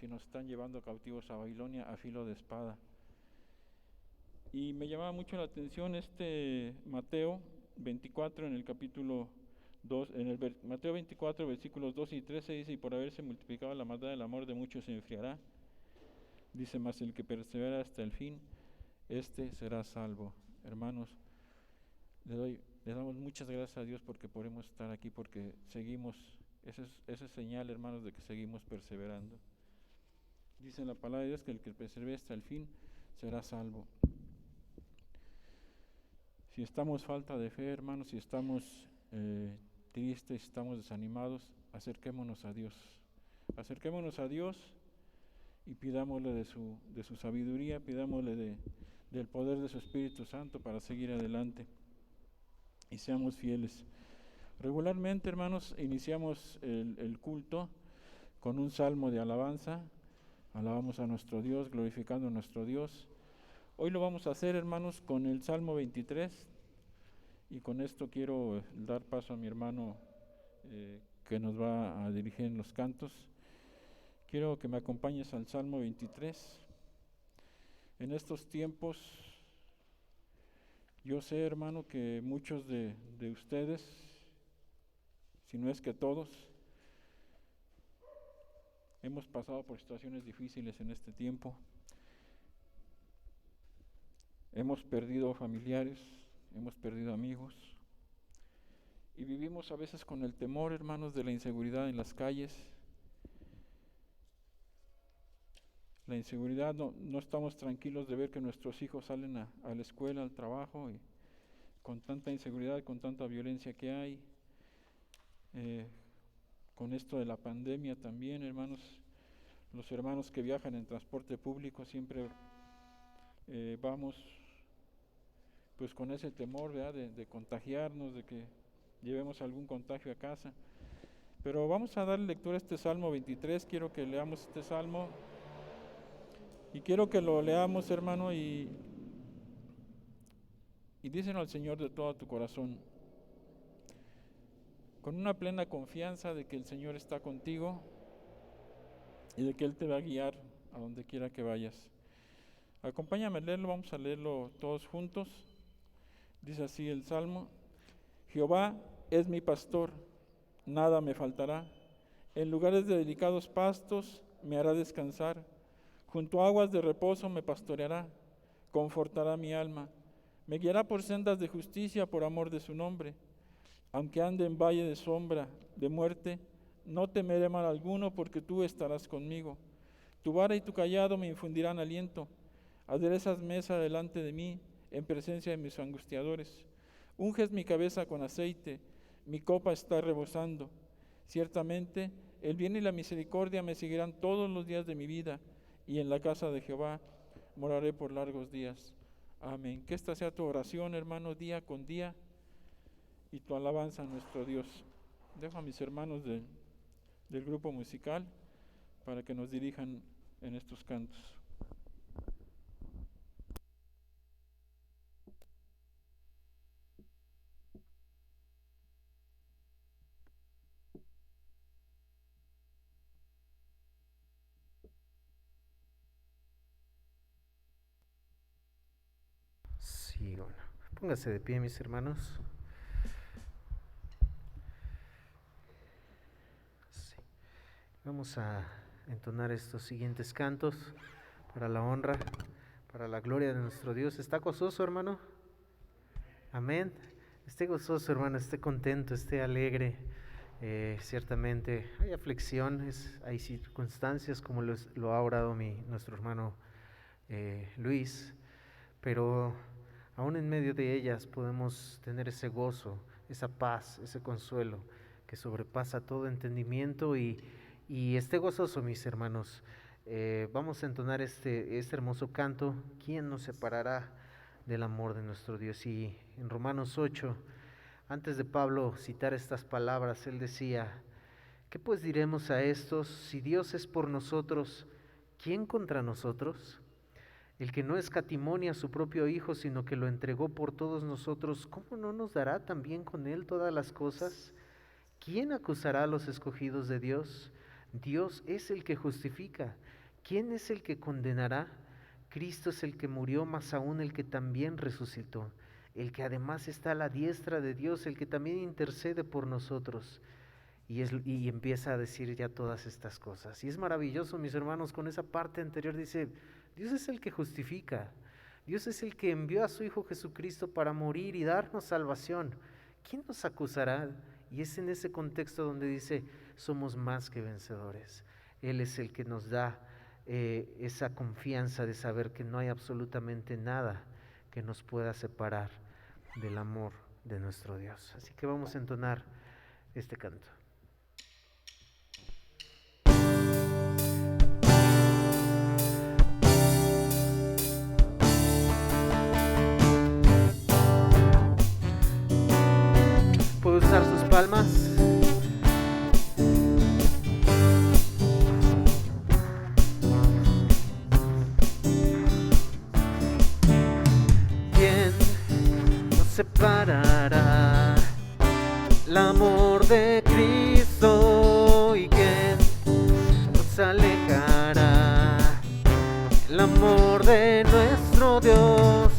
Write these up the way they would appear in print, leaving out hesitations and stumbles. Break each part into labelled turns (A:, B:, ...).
A: si nos están llevando cautivos a Babilonia a filo de espada. Y me llamaba mucho la atención Mateo 24 en el capítulo 2, Mateo 24, versículos 2 y 13 dice: y por haberse multiplicado la maldad, el amor de muchos se enfriará. Dice: mas el que persevera hasta el fin, será salvo. Hermanos, le damos muchas gracias a Dios porque podemos estar aquí, porque seguimos, esa es señal, hermanos, de que seguimos perseverando. Dice en la palabra de Dios que el que persevera hasta el fin será salvo. Si estamos falta de fe, hermanos, si estamos tristes, si estamos desanimados, acerquémonos a Dios. Acerquémonos a Dios y pidámosle de su sabiduría, pidámosle del poder de su Espíritu Santo para seguir adelante y seamos fieles. Regularmente, hermanos, iniciamos el culto con un salmo de alabanza. Alabamos a nuestro Dios, glorificando a nuestro Dios. Hoy lo vamos a hacer, hermanos, con el Salmo 23, y con esto quiero dar paso a mi hermano que nos va a dirigir en los cantos. Quiero que me acompañes al Salmo 23. En estos tiempos, yo sé, hermano, que muchos de ustedes, si no es que todos, hemos pasado por situaciones difíciles en este tiempo. Hemos perdido familiares, hemos perdido amigos, y vivimos a veces con el temor, hermanos, de la inseguridad en las calles. La inseguridad, no estamos tranquilos de ver que nuestros hijos salen a la escuela, al trabajo, y con tanta inseguridad, con tanta violencia que hay. Con esto de la pandemia también, hermanos, los hermanos que viajan en transporte público siempre vamos pues con ese temor, ¿verdad?, de contagiarnos, de que llevemos algún contagio a casa. Pero vamos a dar lectura a este Salmo 23, quiero que leamos este Salmo, y quiero que lo leamos, hermano, y díselo al Señor de todo tu corazón, con una plena confianza de que el Señor está contigo y de que Él te va a guiar a donde quiera que vayas. Acompáñame a leerlo, vamos a leerlo todos juntos. Dice así el Salmo: Jehová es mi pastor, nada me faltará. En lugares de delicados pastos me hará descansar. Junto a aguas de reposo me pastoreará, confortará mi alma. Me guiará por sendas de justicia por amor de su nombre. Aunque ande en valle de sombra de muerte, no temeré mal alguno, porque tú estarás conmigo. Tu vara y tu cayado me infundirán aliento. Aderezas mesa delante de mí, en presencia de mis angustiadores. Unges mi cabeza con aceite, mi copa está rebosando. Ciertamente, el bien y la misericordia me seguirán todos los días de mi vida, y en la casa de Jehová moraré por largos días. Amén. Que esta sea tu oración, hermano, día con día, y tu alabanza a nuestro Dios. Dejo a mis hermanos del grupo musical para que nos dirijan en estos cantos.
B: Sí, bueno, póngase de pie, mis hermanos. Sí. Vamos a entonar estos siguientes cantos para la honra, para la gloria de nuestro Dios. ¿Está gozoso, hermano? Amén. Esté gozoso, hermano, esté contento, esté alegre. Ciertamente hay aflicciones, hay circunstancias como lo ha orado nuestro hermano Luis, pero aún en medio de ellas podemos tener ese gozo, esa paz, ese consuelo que sobrepasa todo entendimiento, y esté gozoso, mis hermanos. Vamos a entonar este hermoso canto: ¿quién nos separará del amor de nuestro Dios? Y en Romanos 8, antes de Pablo citar estas palabras, él decía: ¿qué pues diremos a estos? Si Dios es por nosotros, ¿quién contra nosotros? El que no escatimó a su propio Hijo, sino que lo entregó por todos nosotros, ¿cómo no nos dará también con Él todas las cosas? ¿Quién acusará a los escogidos de Dios? Dios es el que justifica. ¿Quién es el que condenará? Cristo es el que murió, más aún el que también resucitó, el que además está a la diestra de Dios, el que también intercede por nosotros. Y empieza a decir ya todas estas cosas. Y es maravilloso, mis hermanos, con esa parte anterior dice, Dios es el que justifica. Dios es el que envió a su Hijo Jesucristo para morir y darnos salvación. ¿Quién nos acusará? Y es en ese contexto donde dice, somos más que vencedores. Él es el que nos da esa confianza de saber que no hay absolutamente nada que nos pueda separar del amor de nuestro Dios. Así que vamos a entonar este canto. ¿Puedo usar sus palmas? Separará el amor de Cristo, y quién nos alejará el amor de nuestro Dios.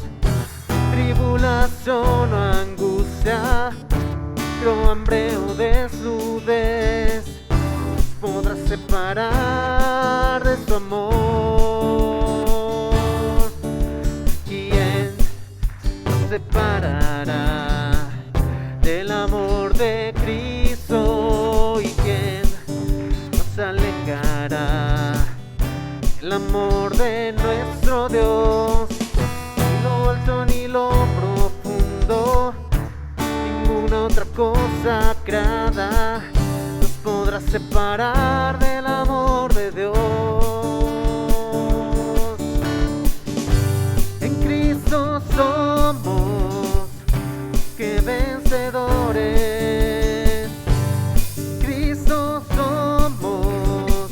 B: Tribulación o angustia, o hambre o desnudez, nos podrá separar de su amor. ¿Quién nos separará del amor de Cristo? ¿Y quién nos alejará el amor de nuestro Dios? Ni lo alto ni lo profundo, ninguna otra cosa creada nos podrá separar del amor de Dios. En Cristo somos que vencedores. En Cristo somos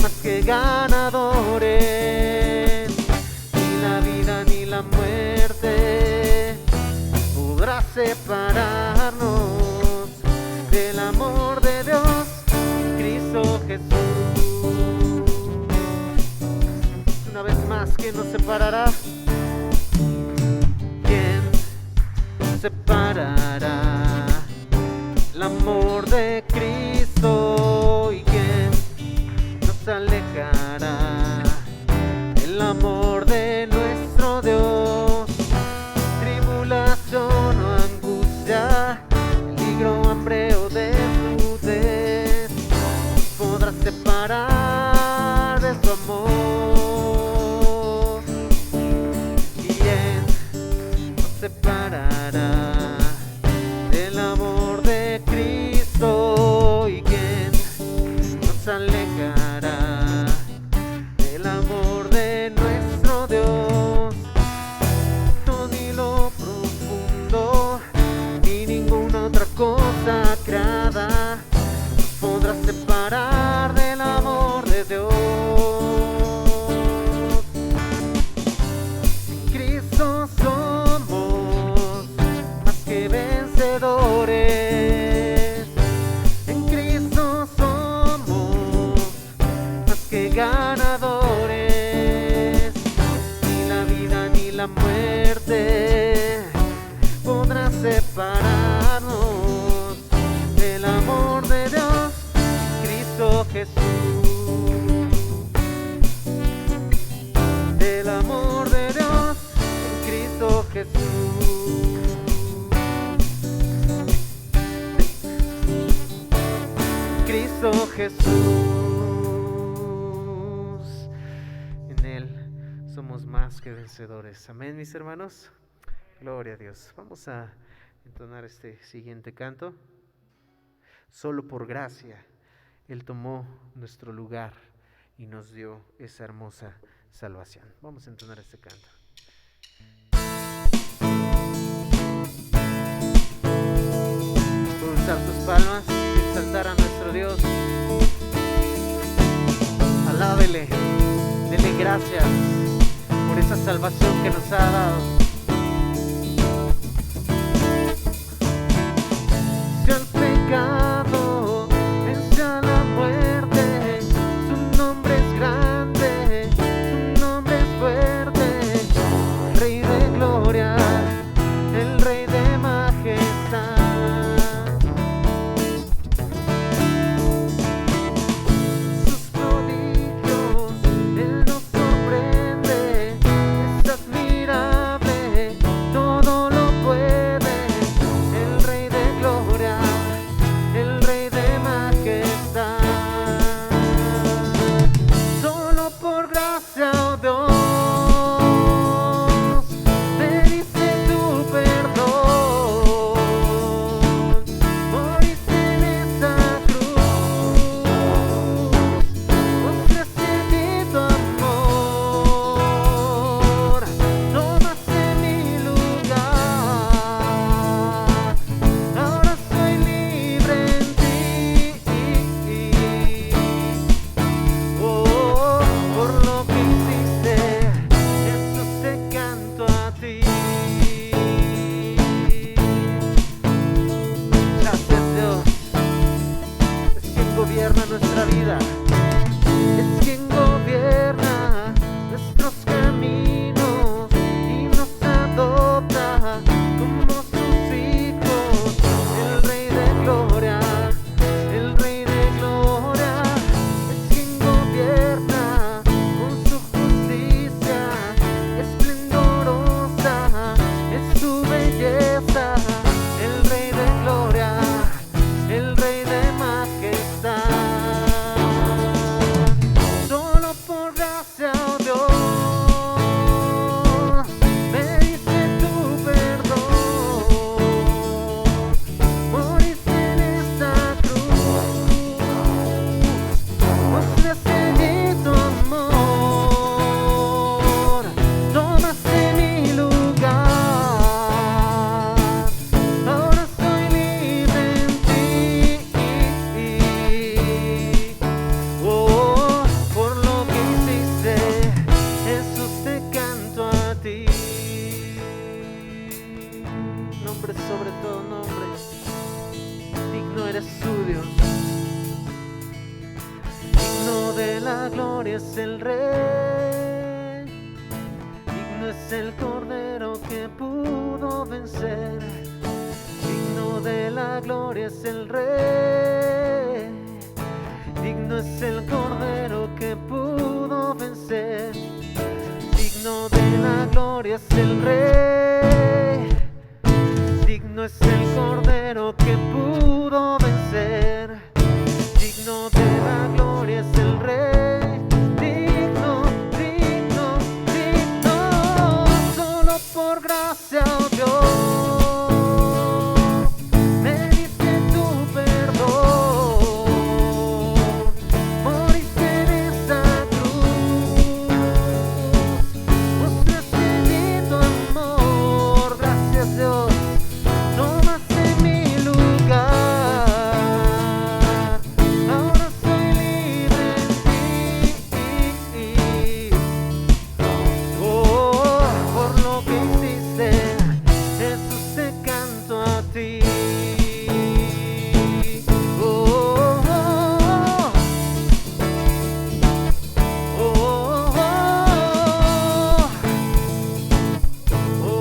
B: más que ganadores. Ni la vida ni la muerte podrá separarnos del amor de Dios, Cristo Jesús. Una vez más, ¿quién nos separará? ¿Quién nos separará el amor de Cristo? ¿Y quién nos alejará el amor de nuestro Dios? Tribulación o angustia, peligro, hambre o desnudez, podrá separar de su amor. ¿Quién nos separará del amor de Cristo? ¿Y quién nos alejará del amor de nuestro Dios? Ni lo profundo, ni ninguna otra cosa creada nos podrá separar del amor de Dios. En Cristo somos más que vencedores. En Cristo somos más que ganadores. Ni la vida ni la muerte podrá separarnos del amor de Dios, Cristo Jesús. Del amor de Dios, Cristo Jesús. Cristo Jesús. En Él somos más que vencedores. Amén, mis hermanos. Gloria a Dios. Vamos a entonar este siguiente canto. Solo por gracia Él tomó nuestro lugar y nos dio esa hermosa salvación. Vamos a entonar este canto. Por usar tus palmas y exaltar a nuestro Dios. Alábele, dele gracias por esa salvación que nos ha dado. Si el pecado vence a la muerte, gloria es el Rey, digno es el Cordero que pudo vencer. Digno de la gloria es el Rey, digno es el Cordero que pudo vencer. Digno de la gloria es el Rey, digno es el Cordero que pudo vencer. Digno de la gloria es el Rey, digno, digno, digno. Solo por gracia, oh Dios, me diste tu perdón. Moriste en esa cruz, mostraste tu amor. Gracias, Dios, no más en mi lugar. Ahora soy libre en ti. Oh, por lo que hiciste, Jesús, te canto a ti. Oh, oh, oh, oh, oh,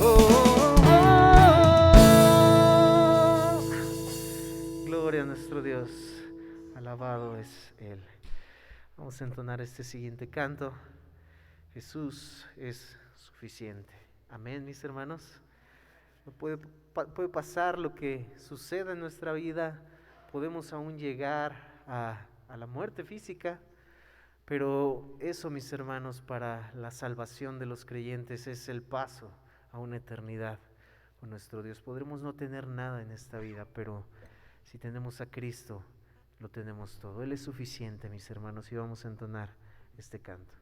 B: oh, oh. Gloria a nuestro Dios, alabado es Él. Vamos a entonar este siguiente canto. Jesús es suficiente. Amén, mis hermanos. No puede pasar lo que suceda en nuestra vida, podemos aún llegar a la muerte física, pero eso, mis hermanos, para la salvación de los creyentes es el paso a una eternidad con nuestro Dios. Podremos no tener nada en esta vida, pero si tenemos a Cristo, lo tenemos todo. Él es suficiente, mis hermanos, y vamos a entonar este canto.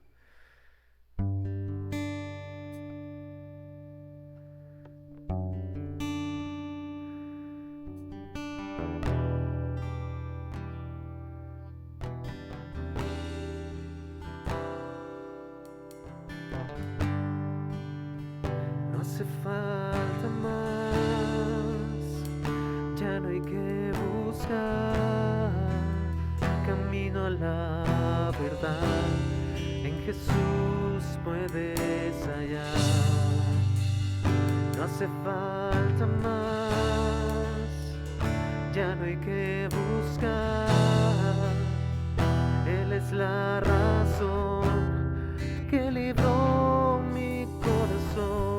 B: No hace falta más, ya no hay que buscar camino a la verdad. En Jesús puedes hallar. No hace falta más, ya no hay que buscar. Él es la razón que libró mi corazón.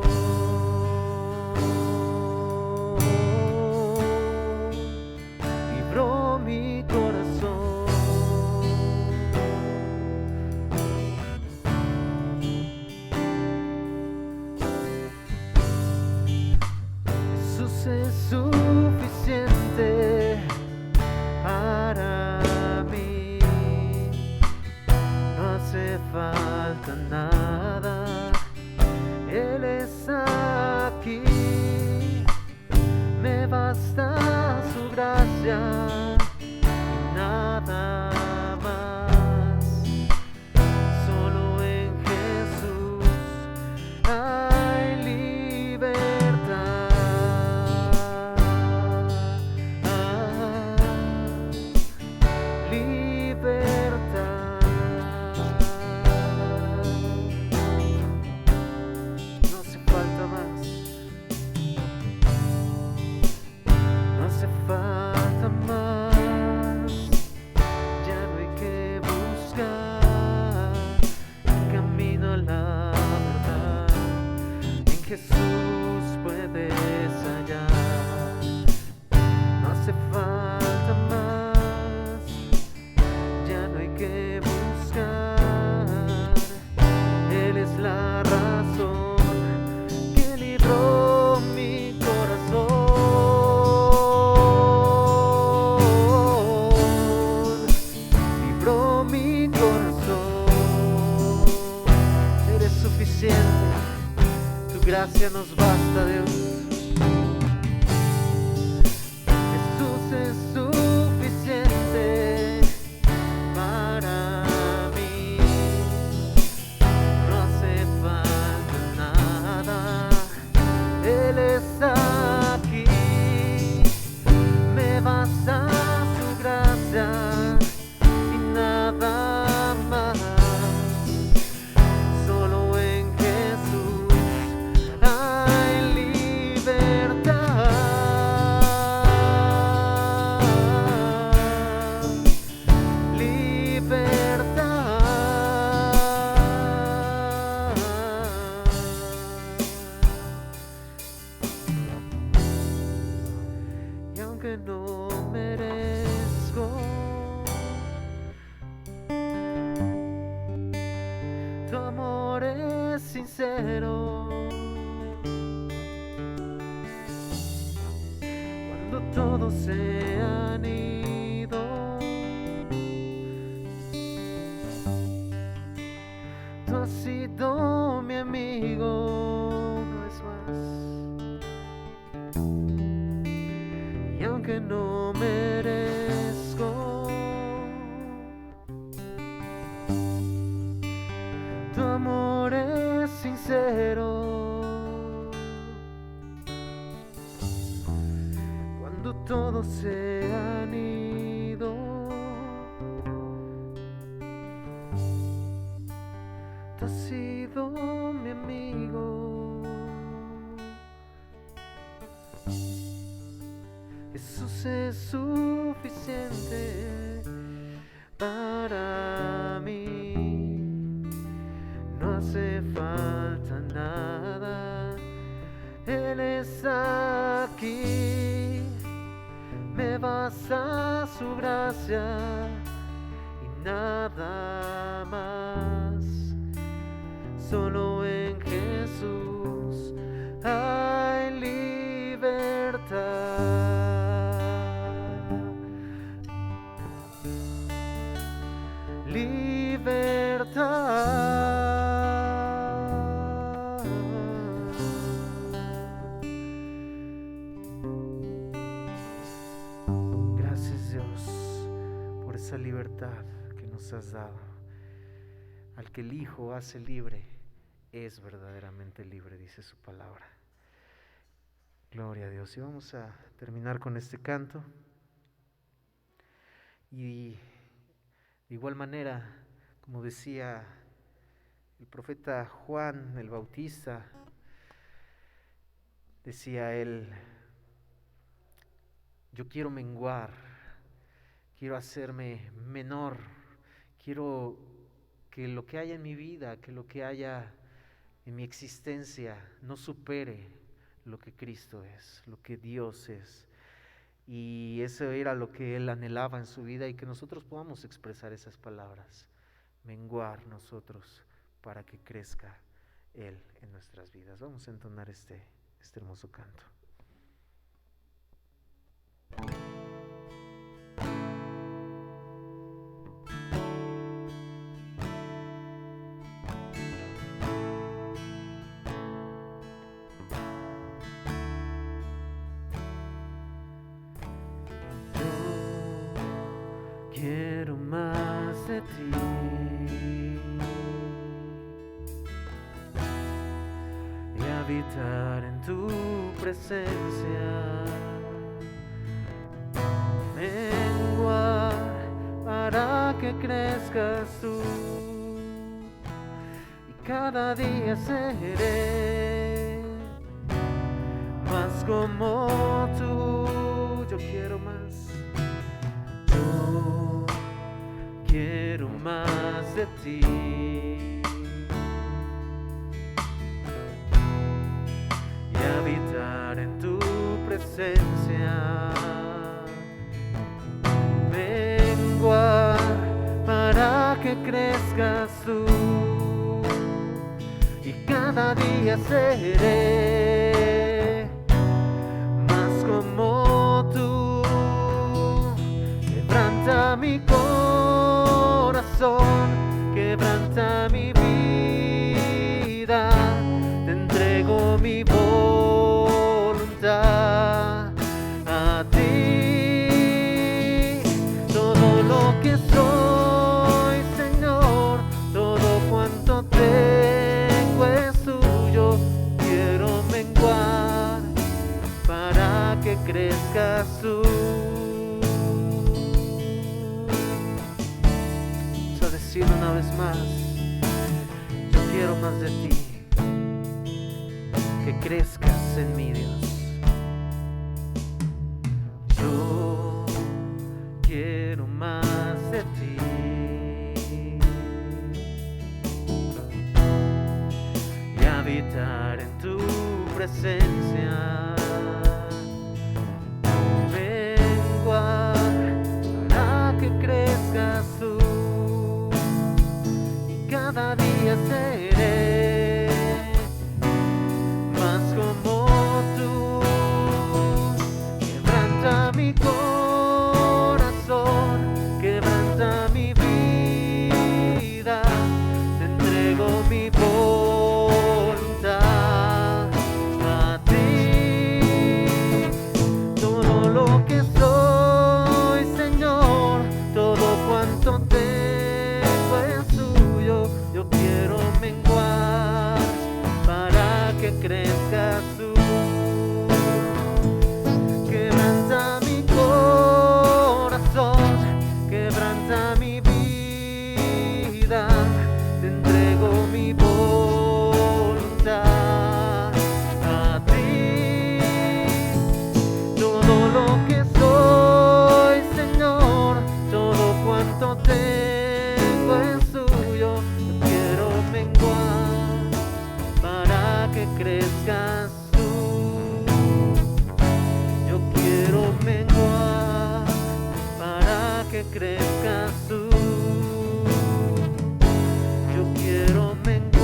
B: Libró mi corazón. Jesús es suficiente para mí. No hace falta nada, Él es aquí. Me basta su gracia y nada más. Solo en Jesús hay libertad. Libertad. No hace falta más. No hace falta más, ya no hay que buscar camino a la verdad. En Jesús puedes hallar. No hace falta más, ya no hay que buscar. Él es la razón que libró mi corazón. Libró mi corazón. Eres suficiente, tu gracia nos basta, Dios. Jesús es suficiente para mí. No hace falta nada, Él está aquí. Me basta su gracia. sincero. Cuando todos se han ido, tú has sido mi amigo una vez más. Y aunque no merezco tu amor es sincero. Cuando todos se han ido, tú has sido mi amigo. Jesús es suficiente para mí. No hace falta nada, Él está aquí. Me basta su gracia y nada más. Solo en Jesús hay libertad. Libertad. Gracias, Dios, por esa libertad que nos has dado. Al que el Hijo hace libre, es verdaderamente libre, dice su palabra. Gloria a Dios. Y vamos a terminar con este canto. Y de igual manera, como decía el profeta Juan el Bautista, decía él: yo quiero menguar, quiero hacerme menor, quiero que lo que haya en mi vida, que lo que haya en mi existencia no supere lo que Cristo es, lo que Dios es. Y eso era lo que él anhelaba en su vida, y que nosotros podamos expresar esas palabras, menguar nosotros para que crezca Él en nuestras vidas. Vamos a entonar este hermoso canto. Quiero más de ti, y habitar en tu presencia, menguar para que crezcas tú, y cada día seré más como tú. Yo quiero más. Quiero más de ti, y habitar en tu presencia, menguar para que crezcas tú, y cada día seré más como tú. Quebranta mi corazón, quebranta mi vida, te entrego mi voluntad a ti. Todo lo que soy, Señor, todo cuanto tengo es tuyo. Quiero menguar para que crezcas tú. Una vez más, yo quiero más de ti, que crezcas en mí, Dios. Yo quiero más de ti, y habitar en tu presencia, menguar para que crezcas tú. Cada día seré cuanto tengo es suyo. Yo quiero menguar para que crezcas tú. Quebranta mi corazón, quebranta mi vida, te entrego mi voluntad a ti. Todo lo que soy, Señor, todo cuanto tengo es suyo. Yo quiero menguar para que crezcas tú. Yo quiero menguar para que crezcas tú. Yo quiero menguar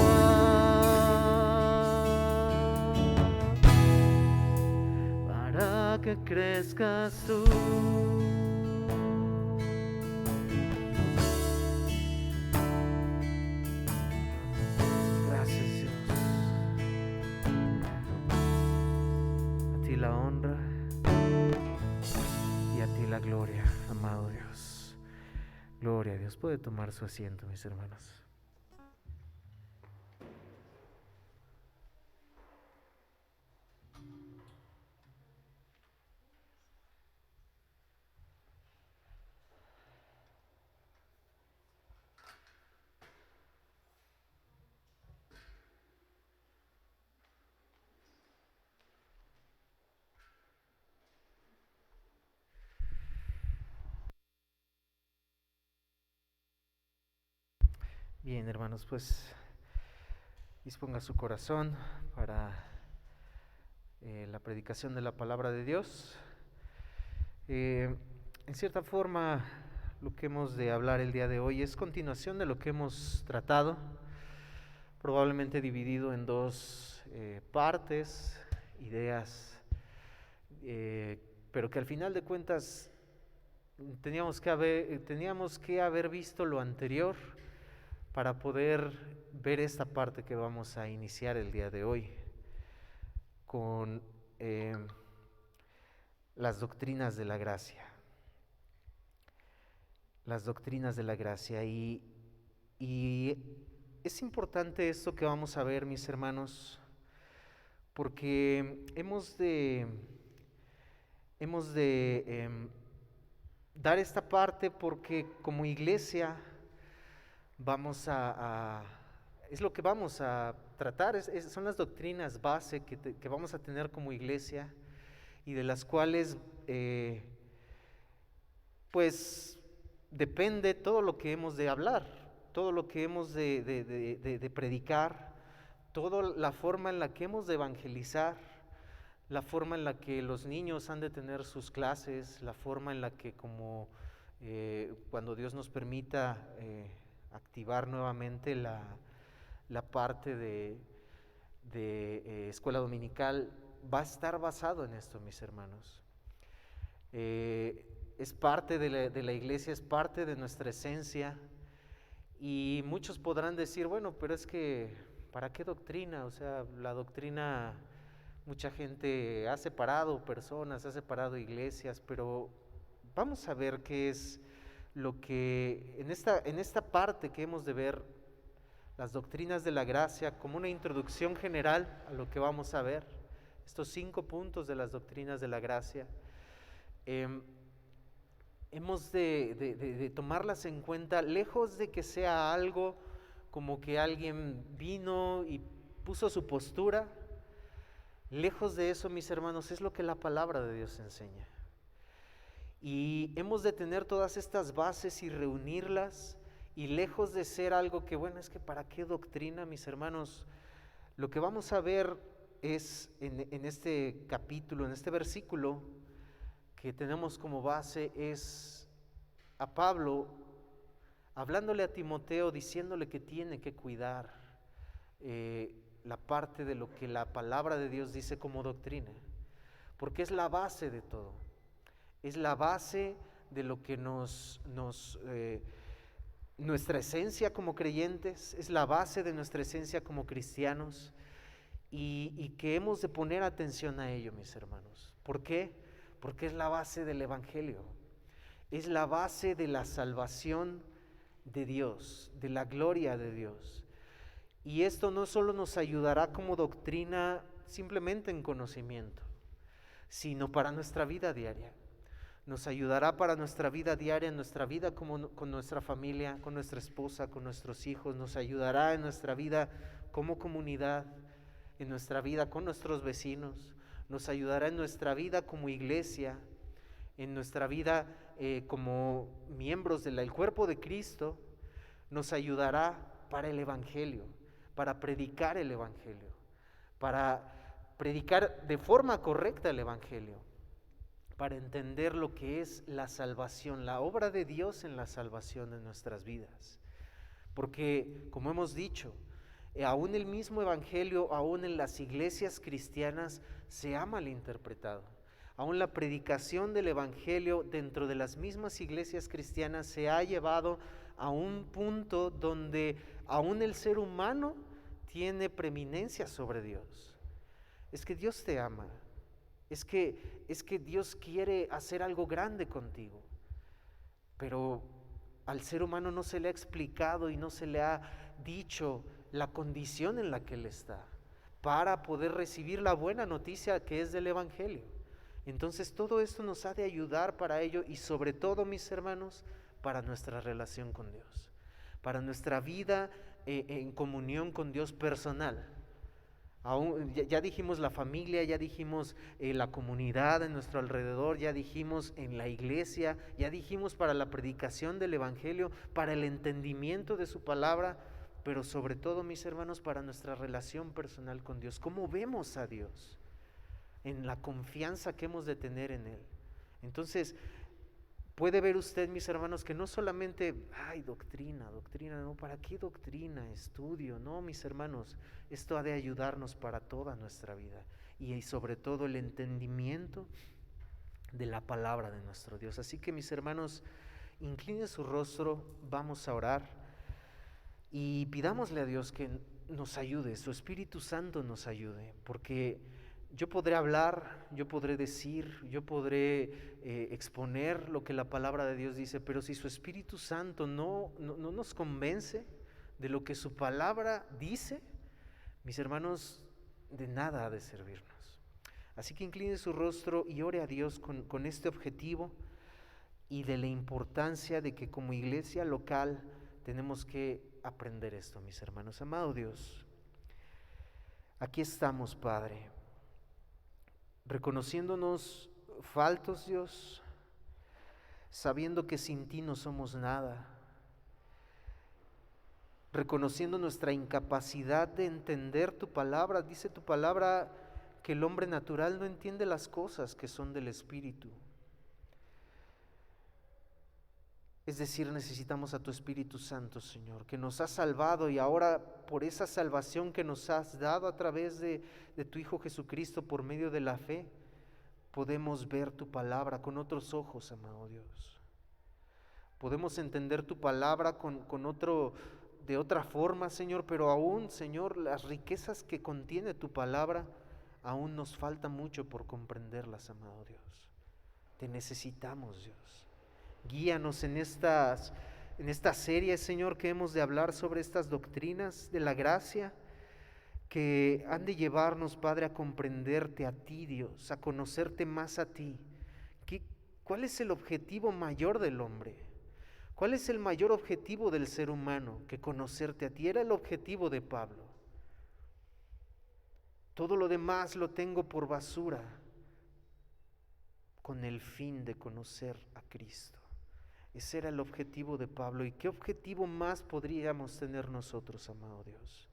B: para que crezcas tú. Gracias, Dios. A ti la honra y a ti la gloria, amado Dios. Gloria a Dios. Puede tomar su asiento, mis hermanos. Bien, hermanos, pues disponga su corazón para la predicación de la palabra de Dios. En cierta forma, lo que hemos de hablar el día de hoy es continuación de lo que hemos tratado, probablemente dividido en dos partes, ideas, pero que al final de cuentas teníamos que haber visto lo anterior para poder ver esta parte que vamos a iniciar el día de hoy con las doctrinas de la gracia. Las doctrinas de la gracia. Y es importante esto que vamos a ver, mis hermanos, porque hemos de dar esta parte porque como iglesia es lo que vamos a tratar, son las doctrinas base que vamos a tener como iglesia y de las cuales pues depende todo lo que hemos de hablar, todo lo que hemos de predicar, toda la forma en la que hemos de evangelizar, la forma en la que los niños han de tener sus clases, la forma en la que cuando Dios nos permita activar nuevamente la parte de escuela dominical, va a estar basado en esto, mis hermanos. Es parte de la iglesia, es parte de nuestra esencia, y muchos podrán decir, bueno, pero es que, ¿para qué doctrina? O sea, la doctrina, mucha gente ha separado personas, ha separado iglesias, pero vamos a ver qué es lo que en esta parte que hemos de ver, las doctrinas de la gracia, como una introducción general a lo que vamos a ver, estos 5 puntos de las doctrinas de la gracia, hemos de tomarlas en cuenta, lejos de que sea algo como que alguien vino y puso su postura. Lejos de eso, mis hermanos, es lo que la palabra de Dios enseña. Y hemos de tener todas estas bases y reunirlas, y lejos de ser algo que, bueno, es que ¿para qué doctrina, mis hermanos? Lo que vamos a ver es en este capítulo, en este versículo que tenemos como base, es a Pablo hablándole a Timoteo, diciéndole que tiene que cuidar la parte de lo que la palabra de Dios dice como doctrina, porque es la base de todo, es la base de lo que nuestra esencia como creyentes, es la base de nuestra esencia como cristianos, y que hemos de poner atención a ello, mis hermanos. ¿Por qué? Porque es la base del evangelio, es la base de la salvación de Dios, de la gloria de Dios. Y esto no solo nos ayudará como doctrina simplemente en conocimiento, sino para nuestra vida diaria. Nos ayudará para nuestra vida diaria, en nuestra vida con nuestra familia, con nuestra esposa, con nuestros hijos. Nos ayudará en nuestra vida como comunidad, en nuestra vida con nuestros vecinos. Nos ayudará en nuestra vida como iglesia, en nuestra vida como miembros del cuerpo de Cristo. Nos ayudará para el Evangelio, para predicar el Evangelio, para predicar de forma correcta el Evangelio, para entender lo que es la salvación, la obra de Dios en la salvación de nuestras vidas. Porque, como hemos dicho, aún el mismo Evangelio, aún en las iglesias cristianas, se ha malinterpretado. Aún la predicación del Evangelio dentro de las mismas iglesias cristianas se ha llevado a un punto donde aún el ser humano tiene preeminencia sobre Dios. Es que Dios te ama. Es que Dios quiere hacer algo grande contigo, pero al ser humano no se le ha explicado y no se le ha dicho la condición en la que él está para poder recibir la buena noticia que es del Evangelio. Entonces todo esto nos ha de ayudar para ello, y sobre todo, mis hermanos, para nuestra relación con Dios, para nuestra vida en comunión con Dios personal. Ya dijimos la familia, ya dijimos la comunidad en nuestro alrededor, ya dijimos en la iglesia, ya dijimos para la predicación del Evangelio, para el entendimiento de su palabra, pero sobre todo, mis hermanos, para nuestra relación personal con Dios. ¿Cómo vemos a Dios? En la confianza que hemos de tener en Él. Entonces, puede ver usted, mis hermanos, que no solamente, doctrina, no, ¿para qué doctrina? Estudio, no, mis hermanos, esto ha de ayudarnos para toda nuestra vida, y sobre todo el entendimiento de la palabra de nuestro Dios. Así que, mis hermanos, incline su rostro, vamos a orar, y pidámosle a Dios que nos ayude, su Espíritu Santo nos ayude, porque yo podré hablar, yo podré decir, yo podré exponer lo que la palabra de Dios dice, pero si su Espíritu Santo no nos convence de lo que su palabra dice, mis hermanos, de nada ha de servirnos. Así que incline su rostro y ore a Dios con este objetivo, y de la importancia de que como iglesia local tenemos que aprender esto, mis hermanos. Amado Dios, aquí estamos, Padre, reconociéndonos faltos, Dios, sabiendo que sin ti no somos nada, reconociendo nuestra incapacidad de entender tu palabra. Dice tu palabra que el hombre natural no entiende las cosas que son del Espíritu. Es decir, necesitamos a tu Espíritu Santo, Señor, que nos ha salvado, y ahora por esa salvación que nos has dado a través de tu Hijo Jesucristo por medio de la fe, podemos ver tu palabra con otros ojos, amado Dios. Podemos entender tu palabra de otra forma, Señor, pero aún, Señor, las riquezas que contiene tu palabra, aún nos falta mucho por comprenderlas, amado Dios. Te necesitamos, Dios. Guíanos en esta serie, Señor, que hemos de hablar sobre estas doctrinas de la gracia, que han de llevarnos, Padre, a comprenderte a ti, Dios, a conocerte más a ti. ¿Cuál es el objetivo mayor del hombre? ¿Cuál es el mayor objetivo del ser humano? Que conocerte a ti. Era el objetivo de Pablo. Todo lo demás lo tengo por basura, con el fin de conocer a Cristo. Ese era el objetivo de Pablo. ¿Y qué objetivo más podríamos tener nosotros, amado Dios?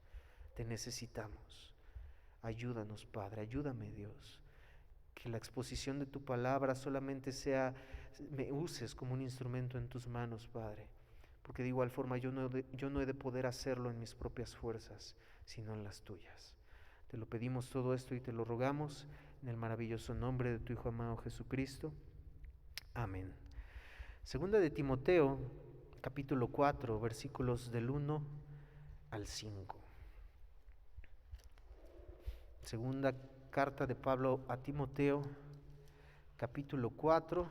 B: Te necesitamos. Ayúdanos, Padre, ayúdame, Dios. Que la exposición de tu palabra solamente me uses como un instrumento en tus manos, Padre. Porque de igual forma yo no he de poder hacerlo en mis propias fuerzas, sino en las tuyas. Te lo pedimos todo esto y te lo rogamos en el maravilloso nombre de tu Hijo amado Jesucristo. Amén. Segunda de Timoteo, capítulo 4, versículos del 1 al 5. Segunda carta de Pablo a Timoteo, capítulo 4,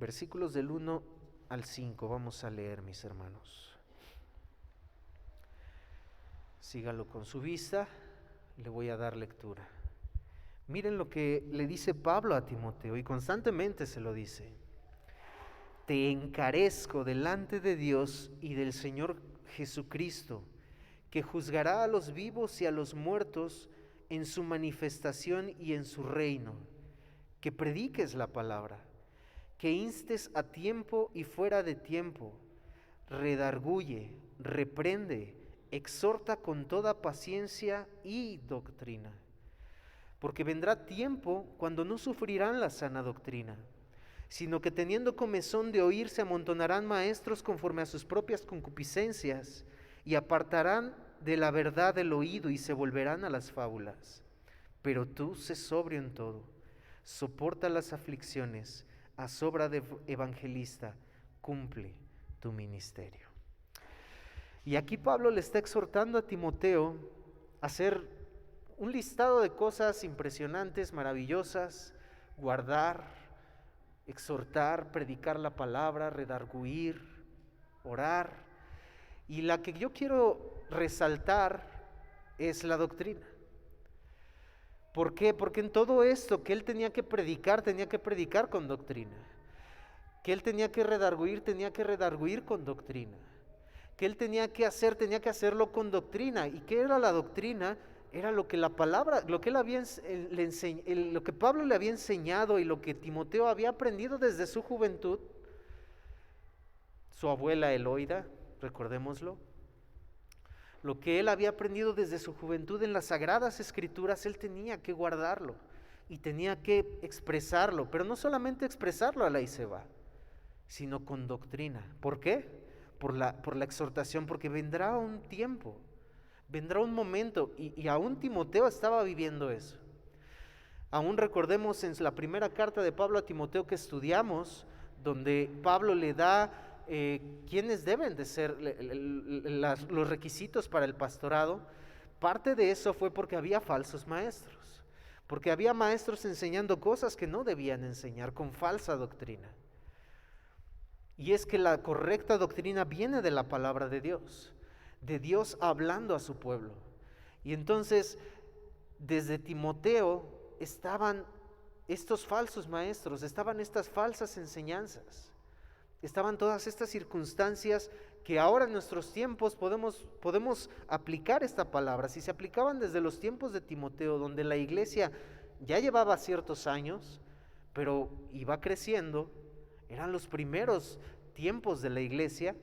B: versículos del 1 al 5. Vamos a leer, mis hermanos. Sígalo con su vista, le voy a dar lectura. Miren lo que le dice Pablo a Timoteo, y constantemente se lo dice. Te encarezco delante de Dios y del Señor Jesucristo, que juzgará a los vivos y a los muertos en su manifestación y en su reino, que prediques la palabra, que instes a tiempo y fuera de tiempo, redarguye, reprende, exhorta con toda paciencia y doctrina. Porque vendrá tiempo cuando no sufrirán la sana doctrina, sino que teniendo comezón de oír se amontonarán maestros conforme a sus propias concupiscencias, y apartarán de la verdad el oído y se volverán a las fábulas. Pero tú sé sobrio en todo, soporta las aflicciones, haz obra de evangelista, cumple tu ministerio. Y aquí Pablo le está exhortando a Timoteo a hacer un listado de cosas impresionantes, maravillosas: guardar, exhortar, predicar la palabra, redarguir, orar. Y la que yo quiero resaltar es la doctrina. ¿Por qué? Porque en todo esto que él tenía que predicar con doctrina. Que él tenía que redarguir con doctrina. Que él tenía que hacerlo con doctrina. ¿Y qué era la doctrina? Era lo que la palabra, lo que lo que Pablo le había enseñado y lo que Timoteo había aprendido desde su juventud. Su abuela Eloida, recordémoslo. Lo que él había aprendido desde su juventud en las Sagradas Escrituras, él tenía que guardarlo y tenía que expresarlo, pero no solamente expresarlo a la y se va, sino con doctrina. ¿Por qué? Por la exhortación, porque vendrá un tiempo, vendrá un momento, y aún Timoteo estaba viviendo eso. Aún recordemos en la primera carta de Pablo a Timoteo que estudiamos, donde Pablo le da quiénes deben de ser los requisitos para el pastorado. Parte de eso fue porque había falsos maestros, porque había maestros enseñando cosas que no debían enseñar, con falsa doctrina. Y es que la correcta doctrina viene de la palabra de Dios hablando a su pueblo. Y entonces, desde Timoteo estaban estos falsos maestros, estaban estas falsas enseñanzas, estaban todas estas circunstancias que ahora en nuestros tiempos podemos aplicar esta palabra. Si se aplicaban desde los tiempos de Timoteo, donde la iglesia ya llevaba ciertos años, pero iba creciendo, eran los primeros tiempos de la iglesia.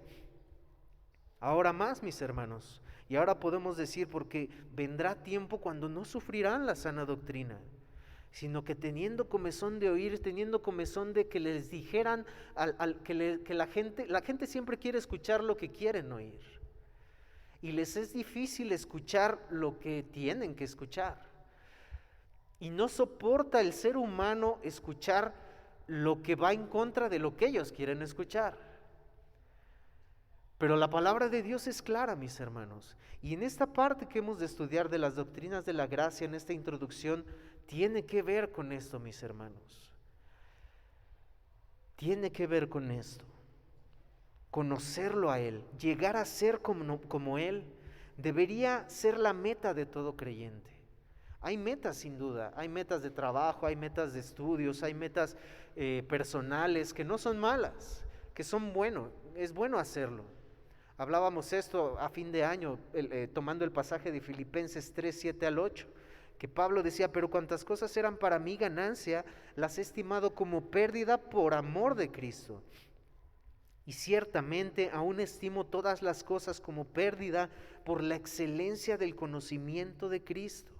B: Ahora más, mis hermanos, y ahora podemos decir, porque vendrá tiempo cuando no sufrirán la sana doctrina, sino que teniendo comezón de oír, teniendo comezón de que les dijeran, que la gente siempre quiere escuchar lo que quieren oír, y les es difícil escuchar lo que tienen que escuchar, y no soporta el ser humano escuchar lo que va en contra de lo que ellos quieren escuchar. Pero la palabra de Dios es clara, mis hermanos, y en esta parte que hemos de estudiar de las doctrinas de la gracia, en esta introducción, tiene que ver con esto, mis hermanos. Tiene que ver con esto. Conocerlo a Él, llegar a ser como Él, debería ser la meta de todo creyente. Hay metas, sin duda, hay metas de trabajo, hay metas de estudios, hay metas personales que no son malas, que son buenos, es bueno hacerlo. Hablábamos esto a fin de año, tomando el pasaje de Filipenses 3, 7 al 8, que Pablo decía: pero cuantas cosas eran para mí ganancia, las he estimado como pérdida por amor de Cristo. Y ciertamente aún estimo todas las cosas como pérdida por la excelencia del conocimiento de Cristo.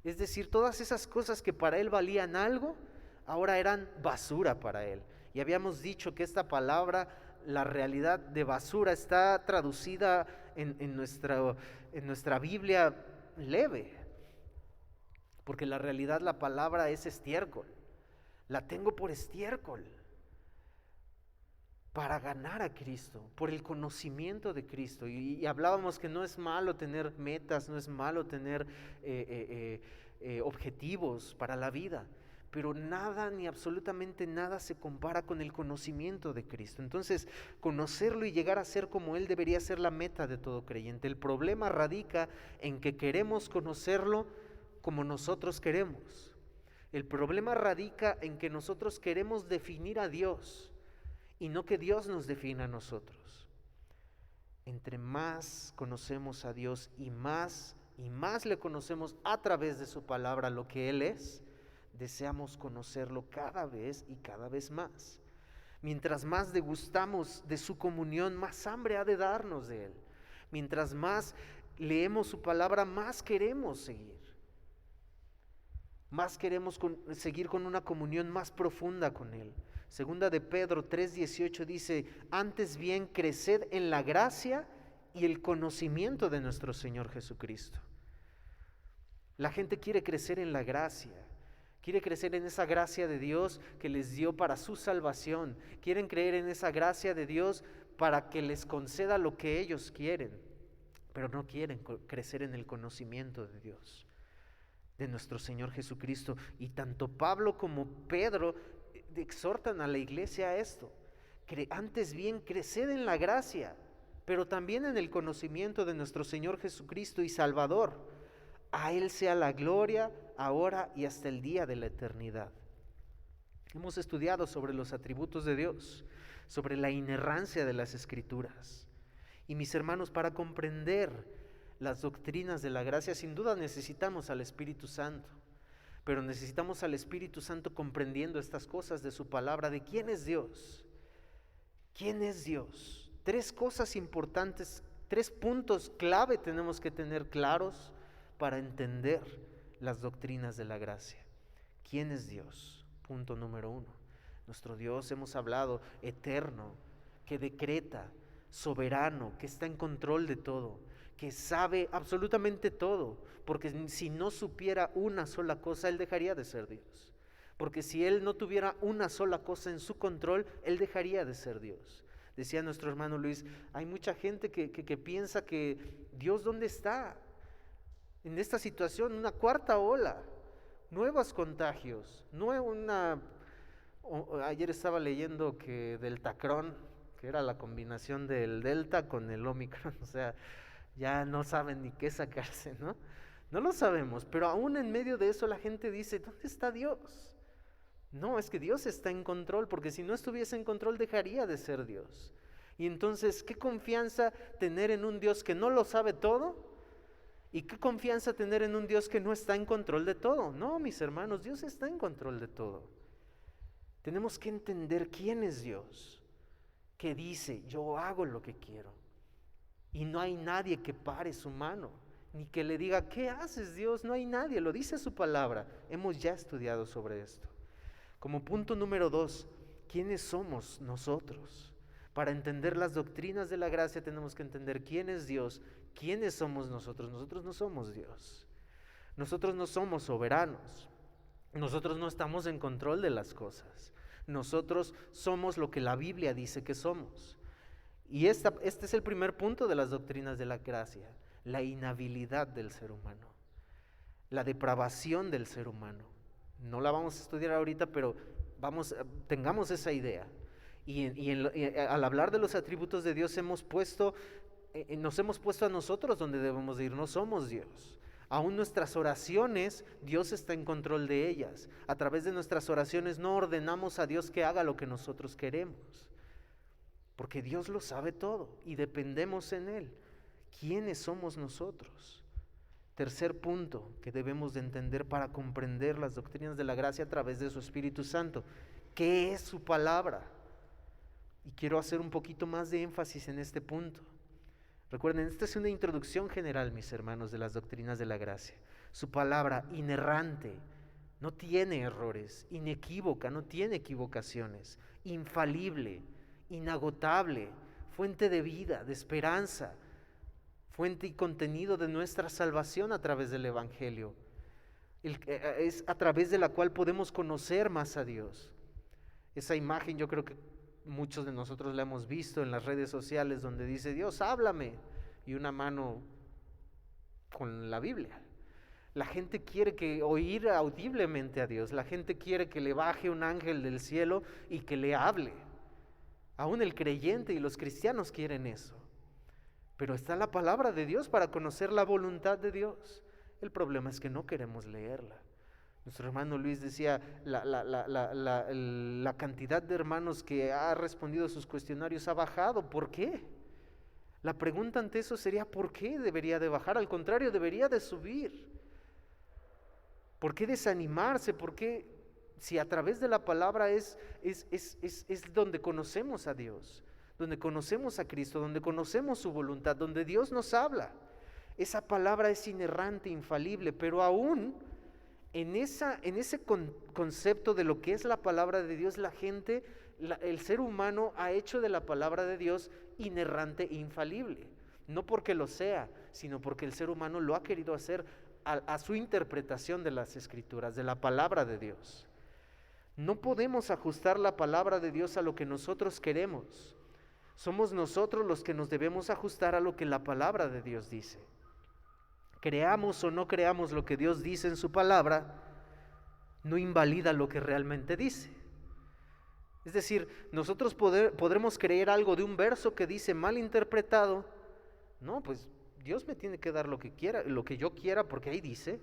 B: Es decir, todas esas cosas que para él valían algo, ahora eran basura para él. Y habíamos dicho que esta palabra, la realidad de basura, está traducida en nuestra Biblia leve, porque la realidad, la palabra es estiércol. La tengo por estiércol para ganar a Cristo, por el conocimiento de Cristo. Y hablábamos que no es malo tener metas, no es malo tener objetivos para la vida, pero nada ni absolutamente nada se compara con el conocimiento de Cristo. Entonces, conocerlo y llegar a ser como Él debería ser la meta de todo creyente. El problema radica en que queremos conocerlo como nosotros queremos. El problema radica en que nosotros queremos definir a Dios y no que Dios nos defina a nosotros. Entre más conocemos a Dios y más le conocemos a través de su palabra lo que Él es, deseamos conocerlo cada vez y cada vez más. Mientras más degustamos de su comunión, más hambre ha de darnos de Él. Mientras más leemos su palabra, más queremos seguir. Más queremos seguir con una comunión más profunda con Él. Segunda de Pedro 3:18 dice: antes bien creced en la gracia y el conocimiento de nuestro Señor Jesucristo. La gente quiere crecer en la gracia, quiere crecer en esa gracia de Dios que les dio para su salvación. Quieren creer en esa gracia de Dios para que les conceda lo que ellos quieren, pero no quieren crecer en el conocimiento de Dios, de nuestro Señor Jesucristo. Y tanto Pablo como Pedro exhortan a la iglesia a esto: antes bien creced en la gracia, pero también en el conocimiento de nuestro Señor Jesucristo y Salvador. A Él sea la gloria, ahora y hasta el día de la eternidad. Hemos estudiado sobre los atributos de Dios, sobre la inerrancia de las Escrituras. Y mis hermanos, para comprender las doctrinas de la gracia, sin duda necesitamos al Espíritu Santo. Pero necesitamos al Espíritu Santo comprendiendo estas cosas de su palabra, de quién es Dios. ¿Quién es Dios? 3 cosas importantes, 3 puntos clave tenemos que tener claros para entender las doctrinas de la gracia. ¿Quién es Dios? Punto número 1. Nuestro Dios, hemos hablado, eterno, que decreta, soberano, que está en control de todo, que sabe absolutamente todo, porque si no supiera una sola cosa, Él dejaría de ser Dios. Porque si Él no tuviera una sola cosa en su control, Él dejaría de ser Dios. Decía nuestro hermano Luis, hay mucha gente que piensa que Dios, ¿dónde está? En esta situación, una 4ª ola, nuevos contagios, ayer estaba leyendo que Deltacron, que era la combinación del Delta con el Omicron, o sea, ya no saben ni qué sacarse, ¿no? No lo sabemos, pero aún en medio de eso la gente dice, ¿dónde está Dios? No, es que Dios está en control, porque si no estuviese en control dejaría de ser Dios. Y entonces, ¿qué confianza tener en un Dios que no lo sabe todo? ¿Y qué confianza tener en un Dios que no está en control de todo? No, mis hermanos, Dios está en control de todo. Tenemos que entender quién es Dios, que dice, yo hago lo que quiero. Y no hay nadie que pare su mano, ni que le diga, ¿qué haces, Dios? No hay nadie, lo dice su palabra. Hemos ya estudiado sobre esto. Como punto número 2, ¿quiénes somos nosotros? Para entender las doctrinas de la gracia tenemos que entender quién es Dios. ¿Quiénes somos nosotros? Nosotros no somos Dios. Nosotros no somos soberanos. Nosotros no estamos en control de las cosas. Nosotros somos lo que la Biblia dice que somos. Y este es el primer punto de las doctrinas de la gracia: la inhabilidad del ser humano, la depravación del ser humano. No la vamos a estudiar ahorita, pero tengamos esa idea. Y al hablar de los atributos de Dios nos hemos puesto a nosotros donde debemos de ir. No somos Dios. Aún nuestras oraciones, Dios está en control de ellas. A través de nuestras oraciones no ordenamos a Dios que haga lo que nosotros queremos, porque Dios lo sabe todo y dependemos en Él. ¿Quiénes somos nosotros? Tercer punto que debemos de entender para comprender las doctrinas de la gracia a través de su Espíritu Santo: ¿qué es su palabra? Y quiero hacer un poquito más de énfasis en este punto. Recuerden, esta es una introducción general, mis hermanos, de las doctrinas de la gracia. Su palabra, inerrante, no tiene errores, inequívoca, no tiene equivocaciones, infalible, inagotable, fuente de vida, de esperanza, fuente y contenido de nuestra salvación a través del Evangelio. Es a través de la cual podemos conocer más a Dios. Esa imagen yo creo que muchos de nosotros la hemos visto en las redes sociales, donde dice, Dios, háblame, y una mano con la Biblia. La gente quiere oír audiblemente a Dios. La gente quiere que le baje un ángel del cielo y que le hable. Aún el creyente y los cristianos quieren eso. Pero está la palabra de Dios para conocer la voluntad de Dios. El problema es que no queremos leerla. Nuestro hermano Luis decía, la cantidad de hermanos que ha respondido a sus cuestionarios ha bajado. ¿Por qué? La pregunta ante eso sería, ¿por qué debería de bajar? Al contrario, debería de subir. ¿Por qué desanimarse? ¿Por qué, si a través de la palabra es donde conocemos a Dios, donde conocemos a Cristo, donde conocemos su voluntad, donde Dios nos habla? Esa palabra es inerrante, infalible, pero aún en ese concepto de lo que es la palabra de Dios, la gente, el ser humano ha hecho de la palabra de Dios inerrante e infalible. No porque lo sea, sino porque el ser humano lo ha querido hacer a su interpretación de las Escrituras, de la palabra de Dios. No podemos ajustar la palabra de Dios a lo que nosotros queremos. Somos nosotros los que nos debemos ajustar a lo que la palabra de Dios dice. Creamos o no creamos lo que Dios dice en su palabra, no invalida lo que realmente dice. Es decir, nosotros podremos creer algo de un verso que dice mal interpretado. No, pues Dios me tiene que dar lo que quiera, lo que yo quiera, porque ahí dice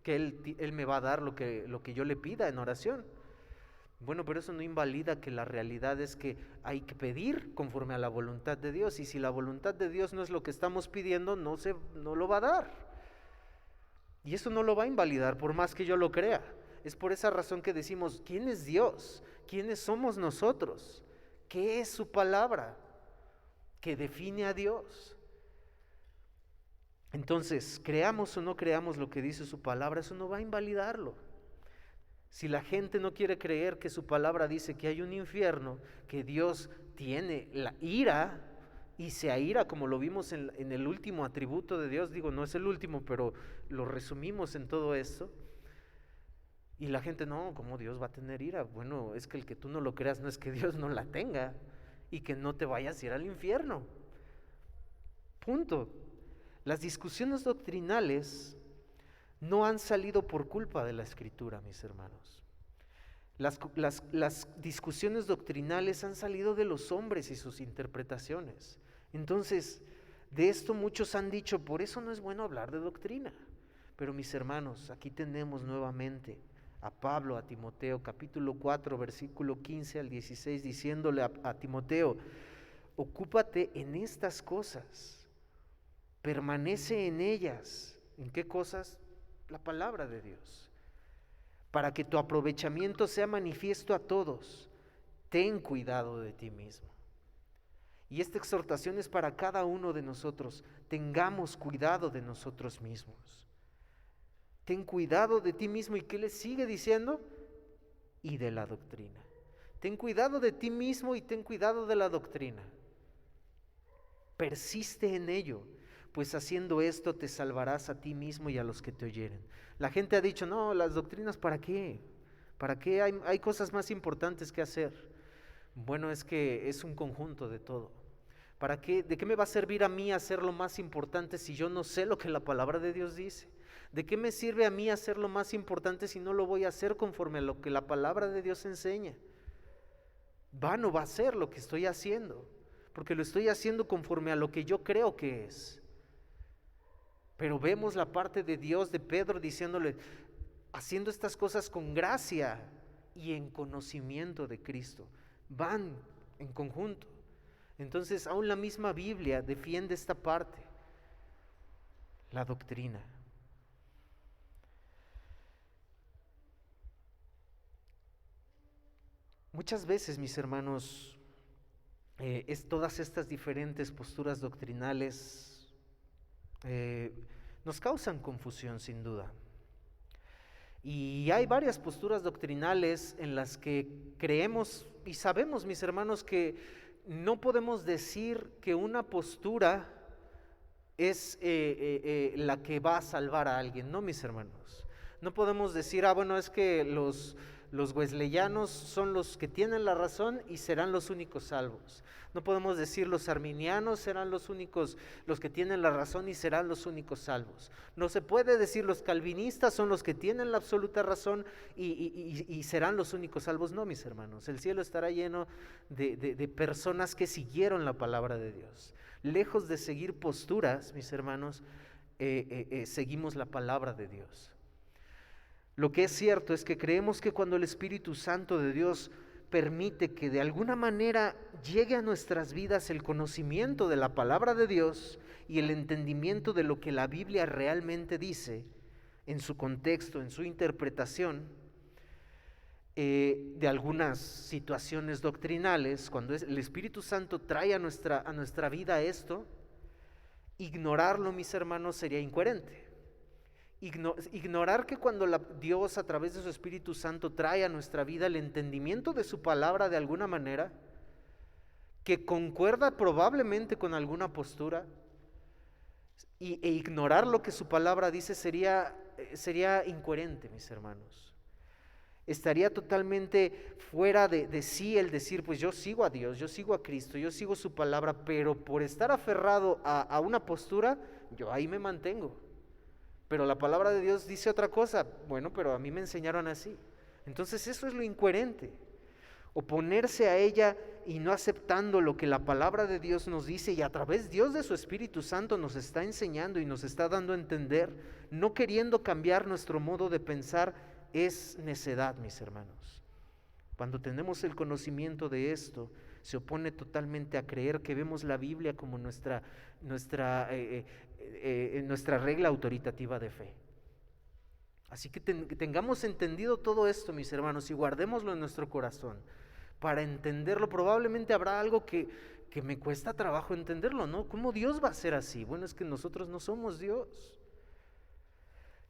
B: que Él me va a dar lo que yo le pida en oración. Bueno, pero eso no invalida que la realidad es que hay que pedir conforme a la voluntad de Dios, y si la voluntad de Dios no es lo que estamos pidiendo, no lo va a dar. Y eso no lo va a invalidar por más que yo lo crea. Es por esa razón que decimos, ¿quién es Dios? ¿Quiénes somos nosotros? ¿Qué es su palabra que define a Dios? Entonces, creamos o no creamos lo que dice su palabra, eso no va a invalidarlo. Si la gente no quiere creer que su palabra dice que hay un infierno, que Dios tiene la ira y se aira, como lo vimos en el último atributo de Dios, digo, no es el último, pero lo resumimos en todo esto, y la gente, no, ¿cómo Dios va a tener ira? Bueno, es que el que tú no lo creas no es que Dios no la tenga y que no te vayas a ir al infierno. Punto. Las discusiones doctrinales no han salido por culpa de la Escritura, mis hermanos. Las discusiones doctrinales han salido de los hombres y sus interpretaciones. Entonces, de esto muchos han dicho, por eso no es bueno hablar de doctrina. Pero mis hermanos, aquí tenemos nuevamente a Pablo, a Timoteo, capítulo 4, versículo 15 al 16, diciéndole a Timoteo, ocúpate en estas cosas, permanece en ellas. ¿En qué cosas? La palabra de Dios. Para que tu aprovechamiento sea manifiesto a todos, ten cuidado de ti mismo. Y esta exhortación es para cada uno de nosotros, tengamos cuidado de nosotros mismos. Ten cuidado de ti mismo. ¿Y qué le sigue diciendo? Y de la doctrina. Ten cuidado de ti mismo y ten cuidado de la doctrina. Persiste en ello, pues haciendo esto te salvarás a ti mismo y a los que te oyeren. La gente ha dicho, no, las doctrinas, ¿para qué? ¿Para qué? Hay cosas más importantes que hacer. Bueno, es que es un conjunto de todo. ¿Para qué? ¿De qué me va a servir a mí hacer lo más importante si yo no sé lo que la palabra de Dios dice? ¿De qué me sirve a mí hacer lo más importante si no lo voy a hacer conforme a lo que la palabra de Dios enseña? Vano va a ser lo que estoy haciendo, porque lo estoy haciendo conforme a lo que yo creo que es. Pero vemos la parte de Dios, de Pedro, diciéndole, haciendo estas cosas con gracia y en conocimiento de Cristo. Van en conjunto. Entonces, aún la misma Biblia defiende esta parte, la doctrina. Muchas veces, mis hermanos, todas estas diferentes posturas doctrinales nos causan confusión, sin duda. Y hay varias posturas doctrinales en las que creemos y sabemos, mis hermanos, que no podemos decir que una postura es la que va a salvar a alguien, no, mis hermanos. No podemos decir, bueno, es que los wesleyanos son los que tienen la razón y serán los únicos salvos. No podemos decir los arminianos serán los únicos, los que tienen la razón y serán los únicos salvos. No se puede decir los calvinistas son los que tienen la absoluta razón y serán los únicos salvos. No, mis hermanos, el cielo estará lleno de personas que siguieron la palabra de Dios. Lejos de seguir posturas, mis hermanos, seguimos la palabra de Dios. Lo que es cierto es que creemos que cuando el Espíritu Santo de Dios permite que de alguna manera llegue a nuestras vidas el conocimiento de la palabra de Dios y el entendimiento de lo que la Biblia realmente dice en su contexto, en su interpretación de algunas situaciones doctrinales, cuando el Espíritu Santo trae a nuestra vida esto, ignorarlo, mis hermanos, sería incoherente. Ignorar que cuando Dios a través de su Espíritu Santo trae a nuestra vida el entendimiento de su palabra de alguna manera, que concuerda probablemente con alguna postura, e ignorar lo que su palabra dice sería incoherente, mis hermanos. Estaría totalmente fuera de sí el decir, pues yo sigo a Dios, yo sigo a Cristo, yo sigo su palabra, pero por estar aferrado a una postura, yo ahí me mantengo. Pero la palabra de Dios dice otra cosa. Bueno, pero a mí me enseñaron así. Entonces eso es lo incoherente. Oponerse a ella y no aceptando lo que la palabra de Dios nos dice y a través Dios de su Espíritu Santo nos está enseñando y nos está dando a entender, no queriendo cambiar nuestro modo de pensar, es necedad, mis hermanos. Cuando tenemos el conocimiento de esto, se opone totalmente a creer que vemos la Biblia como nuestra regla autoritativa de fe. Así que tengamos entendido todo esto, mis hermanos, y guardémoslo en nuestro corazón para entenderlo. Probablemente habrá algo que me cuesta trabajo entenderlo, ¿no? ¿Cómo Dios va a ser así? Bueno, es que nosotros no somos Dios.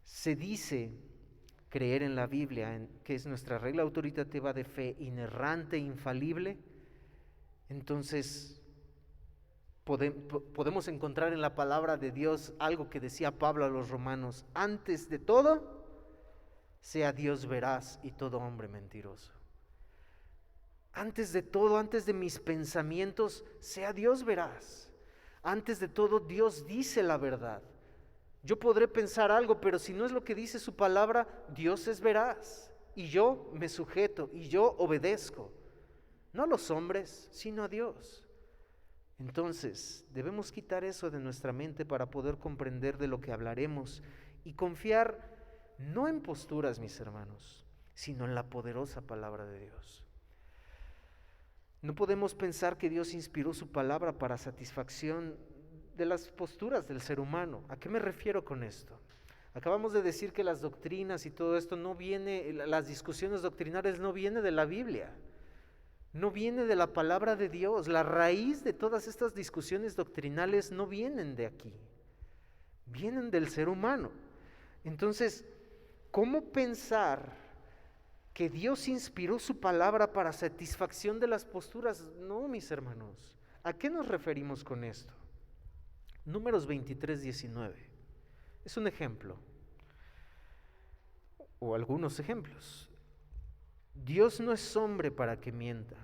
B: Se dice creer en la Biblia, que es nuestra regla autoritativa de fe, inerrante, infalible. Entonces podemos encontrar en la palabra de Dios algo que decía Pablo a los romanos: antes de todo, sea Dios veraz y todo hombre mentiroso. Antes de todo, antes de mis pensamientos, sea Dios veraz. Antes de todo, Dios dice la verdad. Yo podré pensar algo, pero si no es lo que dice su palabra, Dios es veraz. Y yo me sujeto y yo obedezco. No a los hombres, sino a Dios. Entonces, debemos quitar eso de nuestra mente para poder comprender de lo que hablaremos y confiar no en posturas, mis hermanos, sino en la poderosa palabra de Dios. No podemos pensar que Dios inspiró su palabra para satisfacción de las posturas del ser humano. ¿A qué me refiero con esto? Acabamos de decir que las doctrinas y todo esto las discusiones doctrinales no vienen de la Biblia. No viene de la palabra de Dios. La raíz de todas estas discusiones doctrinales no vienen de aquí, vienen del ser humano. Entonces, ¿cómo pensar que Dios inspiró su palabra para satisfacción de las posturas? No, mis hermanos. ¿A qué nos referimos con esto? Números 23, 19. Es un ejemplo, o algunos ejemplos. Dios no es hombre para que mienta,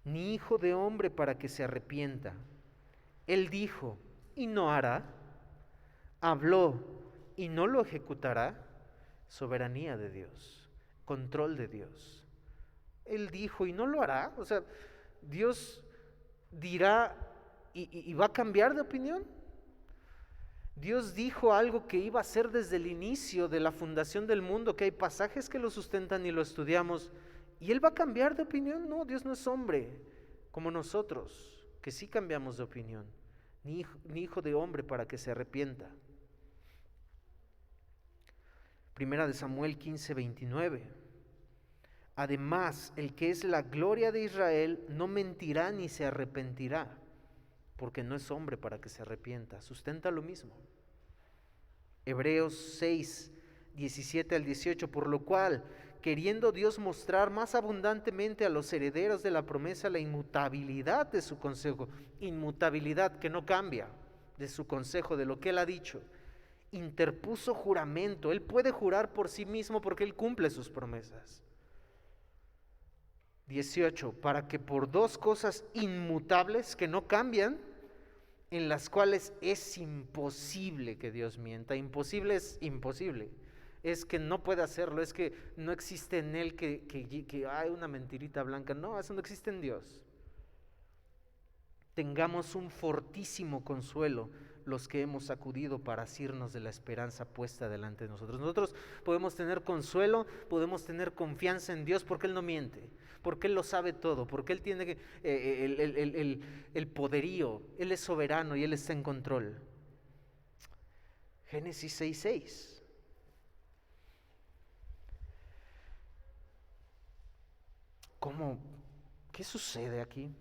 B: ni hijo de hombre para que se arrepienta. Él dijo y no hará, habló y no lo ejecutará. Soberanía de Dios, control de Dios. Él dijo y no lo hará. O sea, Dios dirá y va a cambiar de opinión. Dios dijo algo que iba a ser desde el inicio de la fundación del mundo, que hay pasajes que lo sustentan y lo estudiamos, y Él va a cambiar de opinión. No, Dios no es hombre como nosotros, que sí cambiamos de opinión, ni hijo de hombre para que se arrepienta. Primera de Samuel 15, 29. Además, el que es la gloria de Israel no mentirá ni se arrepentirá, porque no es hombre para que se arrepienta. Sustenta lo mismo. Hebreos 6, 17 al 18, por lo cual, queriendo Dios mostrar más abundantemente a los herederos de la promesa la inmutabilidad de su consejo, inmutabilidad que no cambia, de su consejo, de lo que Él ha dicho, interpuso juramento. Él puede jurar por sí mismo porque Él cumple sus promesas. 18, para que por dos cosas inmutables que no cambian, en las cuales es imposible que Dios mienta. Imposible es imposible. Es que no puede hacerlo, es que no existe en Él que hay una mentirita blanca. No, eso no existe en Dios. Tengamos un fortísimo consuelo los que hemos acudido para asirnos de la esperanza puesta delante de nosotros. Nosotros podemos tener consuelo, podemos tener confianza en Dios porque Él no miente, porque Él lo sabe todo, porque Él tiene el poderío, Él es soberano y Él está en control. Génesis 6:6. ¿Cómo? ¿Qué sucede aquí?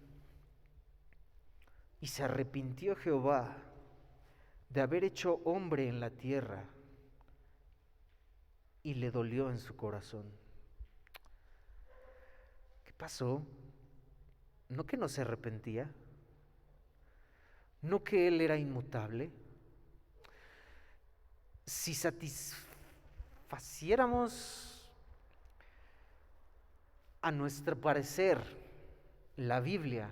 B: Y se arrepintió Jehová de haber hecho hombre en la tierra, y le dolió en su corazón. ¿Qué pasó? ¿No que no se arrepentía? ¿No que Él era inmutable? Si satisfaciéramos a nuestro parecer la Biblia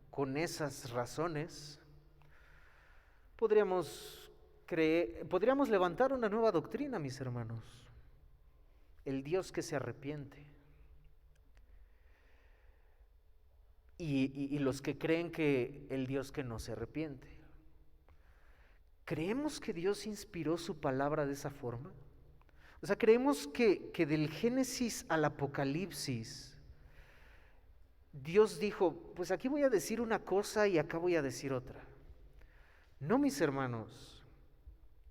B: con esas razones, podríamos levantar una nueva doctrina, mis hermanos. El Dios que se arrepiente. Y los que creen que el Dios que no se arrepiente. ¿Creemos que Dios inspiró su palabra de esa forma? O sea, ¿creemos que del Génesis al Apocalipsis Dios dijo, pues aquí voy a decir una cosa y acá voy a decir otra? No, mis hermanos.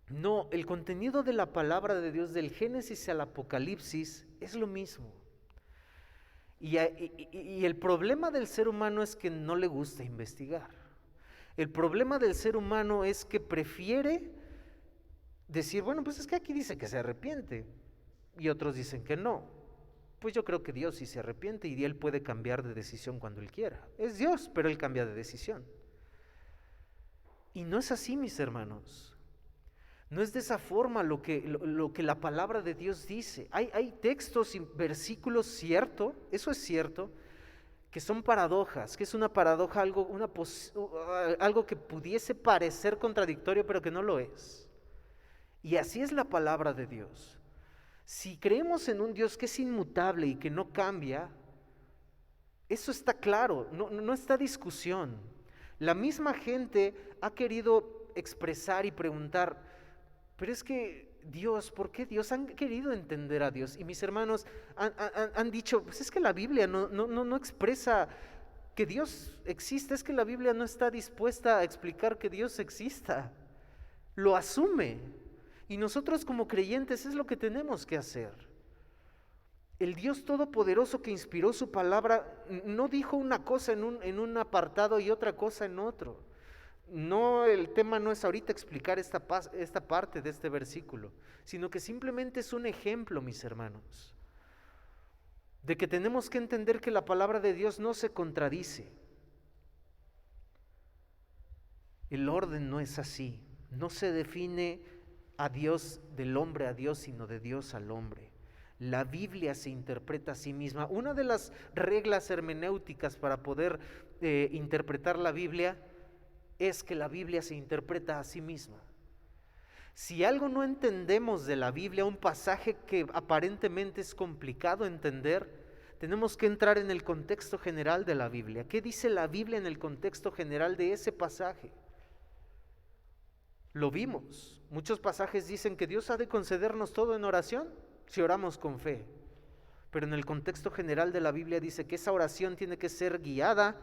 B: No, el contenido de la palabra de Dios del Génesis al Apocalipsis es lo mismo. Y el problema del ser humano es que no le gusta investigar. El problema del ser humano es que prefiere decir, bueno, pues es que aquí dice que se arrepiente, y otros dicen que no. Pues yo creo que Dios sí se arrepiente y Él puede cambiar de decisión cuando Él quiera. Es Dios, pero Él cambia de decisión. Y no es así, mis hermanos. No es de esa forma lo que la palabra de Dios dice. Hay textos y versículos, cierto, eso es cierto, que son paradojas, que es una paradoja, algo que pudiese parecer contradictorio, pero que no lo es. Y así es la palabra de Dios. Si creemos en un Dios que es inmutable y que no cambia, eso está claro, no está discusión. La misma gente ha querido expresar y preguntar, pero es que Dios, ¿por qué Dios? Han querido entender a Dios. Y mis hermanos han dicho, pues es que la Biblia no expresa que Dios existe, es que la Biblia no está dispuesta a explicar que Dios exista. Lo asume. Y nosotros como creyentes es lo que tenemos que hacer. El Dios Todopoderoso que inspiró su palabra no dijo una cosa en un apartado y otra cosa en otro. No, el tema no es ahorita explicar esta parte de este versículo, sino que simplemente es un ejemplo, mis hermanos, de que tenemos que entender que la palabra de Dios no se contradice. El orden no es así, no se define a Dios del hombre a Dios, sino de Dios al hombre. La Biblia se interpreta a sí misma. Una de las reglas hermenéuticas para poder interpretar la Biblia es que la Biblia se interpreta a sí misma. Si algo no entendemos de la Biblia, un pasaje que aparentemente es complicado entender, tenemos que entrar en el contexto general de la Biblia. ¿Qué dice la Biblia en el contexto general de ese pasaje? Lo vimos. Muchos pasajes dicen que Dios ha de concedernos todo en oración si oramos con fe. Pero en el contexto general de la Biblia dice que esa oración tiene que ser guiada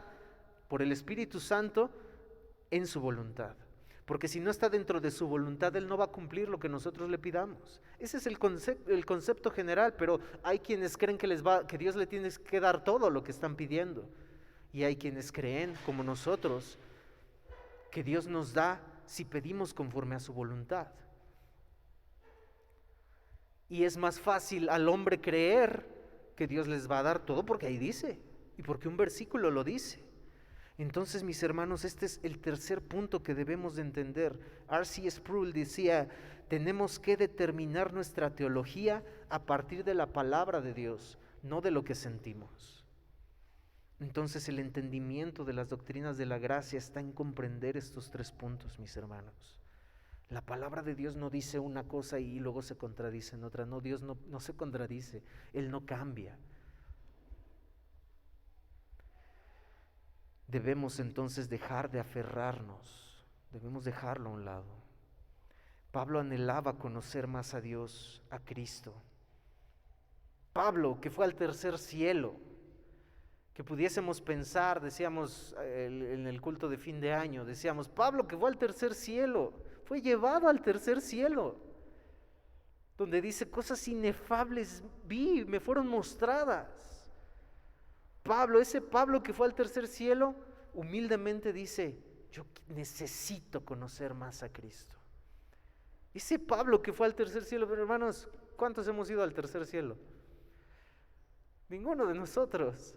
B: por el Espíritu Santo en su voluntad. Porque si no está dentro de su voluntad, Él no va a cumplir lo que nosotros le pidamos. Ese es el concepto general, pero hay quienes creen que Dios le tiene que dar todo lo que están pidiendo. Y hay quienes creen, como nosotros, que Dios nos da si pedimos conforme a su voluntad. Y es más fácil al hombre creer que Dios les va a dar todo porque ahí dice, y porque un versículo lo dice. Entonces, mis hermanos, este es el tercer punto que debemos de entender. R.C. Sproul decía, tenemos que determinar nuestra teología a partir de la palabra de Dios, no de lo que sentimos. Entonces, el entendimiento de las doctrinas de la gracia está en comprender estos tres puntos, mis hermanos. La palabra de Dios no dice una cosa y luego se contradice en otra. No, Dios no se contradice, Él no cambia. Debemos entonces dejar de aferrarnos, debemos dejarlo a un lado. Pablo anhelaba conocer más a Dios, a Cristo. Pablo, que fue al tercer cielo, que pudiésemos pensar, decíamos en el culto de fin de año, decíamos, Pablo que fue al tercer cielo, fue llevado al tercer cielo, donde dice cosas inefables vi, me fueron mostradas. Pablo, ese Pablo que fue al tercer cielo, humildemente dice, yo necesito conocer más a Cristo. Ese Pablo que fue al tercer cielo, pero hermanos, ¿cuántos hemos ido al tercer cielo? Ninguno de nosotros.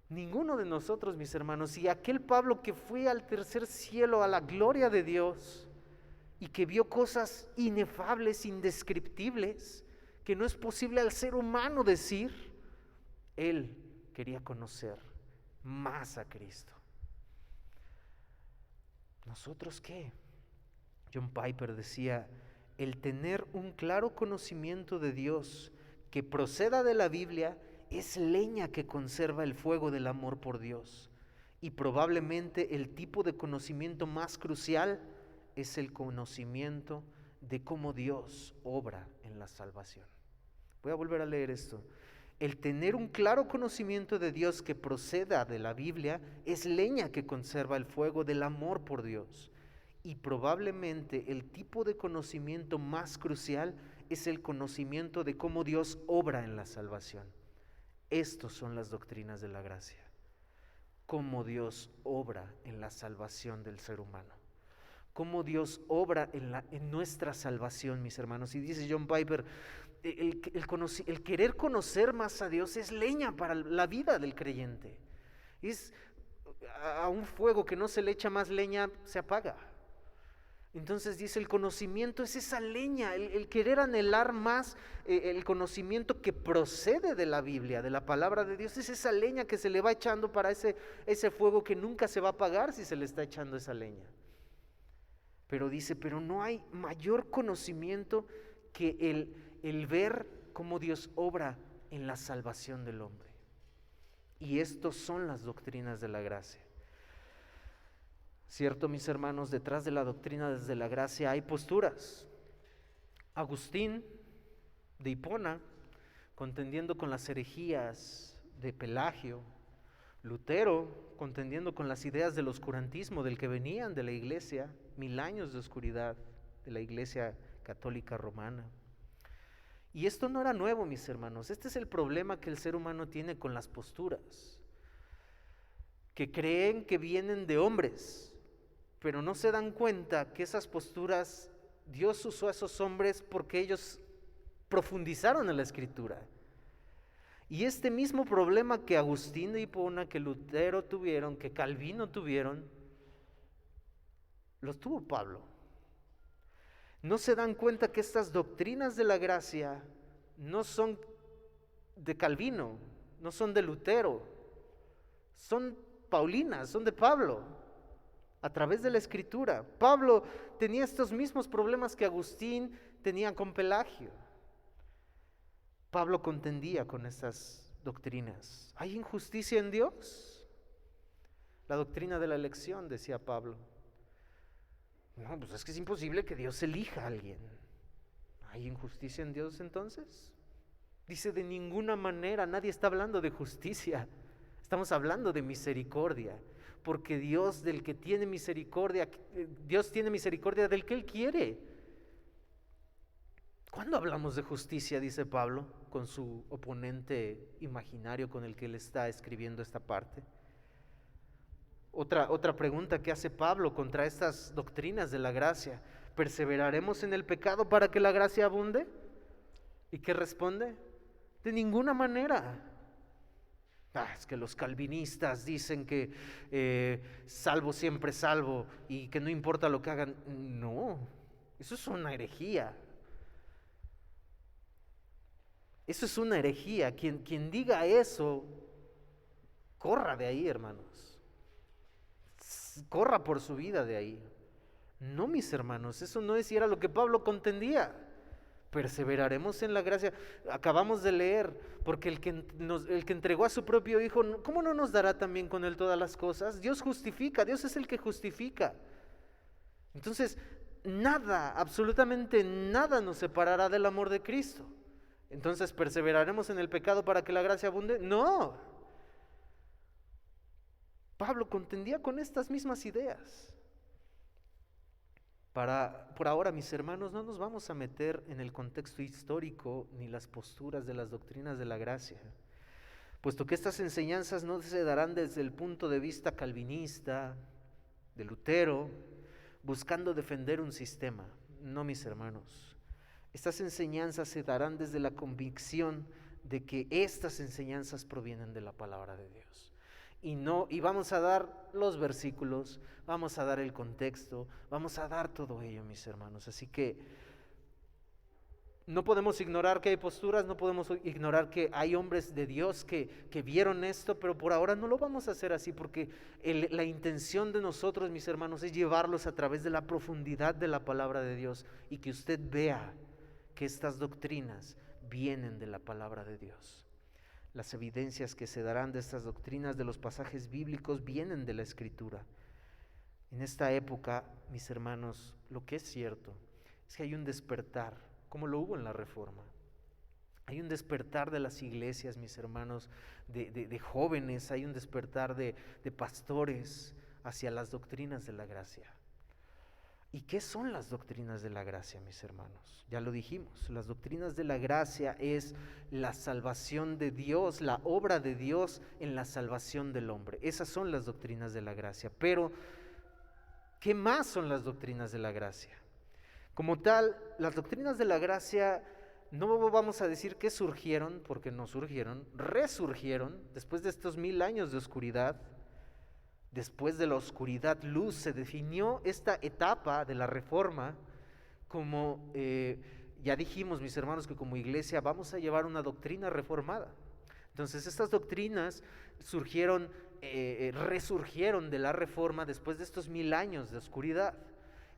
B: Ninguno de nosotros, mis hermanos. Y aquel Pablo que fue al tercer cielo, a la gloria de Dios, y que vio cosas inefables, indescriptibles, que no es posible al ser humano decir, él quería conocer más a Cristo. ¿Nosotros qué? John Piper decía, el tener un claro conocimiento de Dios que proceda de la Biblia es leña que conserva el fuego del amor por Dios. Y probablemente el tipo de conocimiento más crucial es el conocimiento de cómo Dios obra en la salvación. Voy a volver a leer esto. El tener un claro conocimiento de Dios que proceda de la Biblia es leña que conserva el fuego del amor por Dios. Y probablemente el tipo de conocimiento más crucial es el conocimiento de cómo Dios obra en la salvación. Estos son las doctrinas de la gracia. Cómo Dios obra en la salvación del ser humano. Cómo Dios obra en nuestra salvación, mis hermanos. Y dice John Piper, el querer conocer más a Dios es leña para la vida del creyente. Es a un fuego que no se le echa más leña, se apaga. Entonces dice, el conocimiento es esa leña, el querer anhelar más, el conocimiento que procede de la Biblia, de la palabra de Dios, es esa leña que se le va echando para ese fuego que nunca se va a apagar si se le está echando esa leña. Pero dice, pero no hay mayor conocimiento que el ver cómo Dios obra en la salvación del hombre. Y estos son las doctrinas de la gracia. Cierto, mis hermanos, detrás de la doctrina de la gracia hay posturas. Agustín de Hipona, contendiendo con las herejías de Pelagio. Lutero, contendiendo con las ideas del oscurantismo del que venían de la iglesia, 1000 años de oscuridad de la iglesia católica romana. Y esto no era nuevo, mis hermanos. Este es el problema que el ser humano tiene con las posturas, que creen que vienen de hombres, pero no se dan cuenta que esas posturas Dios usó a esos hombres porque ellos profundizaron en la Escritura. Y este mismo problema que Agustín de Hipona, que Lutero tuvieron, que Calvino tuvieron, los tuvo Pablo. No se dan cuenta que estas doctrinas de la gracia no son de Calvino, no son de Lutero, son paulinas, son de Pablo, a través de la Escritura. Pablo tenía estos mismos problemas que Agustín tenía con Pelagio. Pablo contendía con estas doctrinas. ¿Hay injusticia en Dios? La doctrina de la elección, decía Pablo. No, pues es que es imposible que Dios elija a alguien. ¿Hay injusticia en Dios entonces? Dice, de ninguna manera, nadie está hablando de justicia. Estamos hablando de misericordia. Porque Dios del que tiene misericordia, Dios tiene misericordia del que Él quiere. ¿Cuándo hablamos de justicia? Dice Pablo, con su oponente imaginario con el que él está escribiendo esta parte. Otra pregunta que hace Pablo contra estas doctrinas de la gracia: ¿perseveraremos en el pecado para que la gracia abunde? ¿Y qué responde? De ninguna manera. Es que los calvinistas dicen que salvo siempre salvo y que no importa lo que hagan. No, eso es una herejía. Eso es una herejía. Quien diga eso, corra de ahí, hermanos. Corra por su vida de ahí. No, mis hermanos, eso no es, y era lo que Pablo contendía. Perseveraremos en la gracia. Acabamos de leer, porque el que entregó a su propio Hijo, ¿cómo no nos dará también con Él todas las cosas? Dios justifica, Dios es el que justifica. Entonces, nada, absolutamente nada nos separará del amor de Cristo. Entonces, ¿perseveraremos en el pecado para que la gracia abunde? No. Pablo contendía con estas mismas ideas. Por ahora, mis hermanos, no nos vamos a meter en el contexto histórico ni las posturas de las doctrinas de la gracia, puesto que estas enseñanzas no se darán desde el punto de vista calvinista, de Lutero, buscando defender un sistema. No, mis hermanos. Estas enseñanzas se darán desde la convicción de que estas enseñanzas provienen de la palabra de Dios. Y vamos a dar los versículos, vamos a dar el contexto, vamos a dar todo ello, mis hermanos. Así que no podemos ignorar que hay posturas, no podemos ignorar que hay hombres de Dios que vieron esto, pero por ahora no lo vamos a hacer así, porque la intención de nosotros, mis hermanos, es llevarlos a través de la profundidad de la palabra de Dios y que usted vea que estas doctrinas vienen de la palabra de Dios. Las evidencias que se darán de estas doctrinas, de los pasajes bíblicos, vienen de la Escritura. En esta época, mis hermanos, lo que es cierto es que hay un despertar, como lo hubo en la Reforma. Hay un despertar de las iglesias, mis hermanos, de jóvenes, hay un despertar de pastores hacia las doctrinas de la gracia. ¿Y qué son las doctrinas de la gracia, mis hermanos? Ya lo dijimos, las doctrinas de la gracia es la salvación de Dios, la obra de Dios en la salvación del hombre. Esas son las doctrinas de la gracia. Pero, ¿qué más son las doctrinas de la gracia? Como tal, las doctrinas de la gracia no vamos a decir que surgieron, porque no surgieron, resurgieron después de estos 1000 años de oscuridad. Después de la oscuridad, luz. Se definió esta etapa de la Reforma como, ya dijimos, mis hermanos, que como iglesia vamos a llevar una doctrina reformada. Entonces estas doctrinas resurgieron de la Reforma después de estos 1000 años de oscuridad,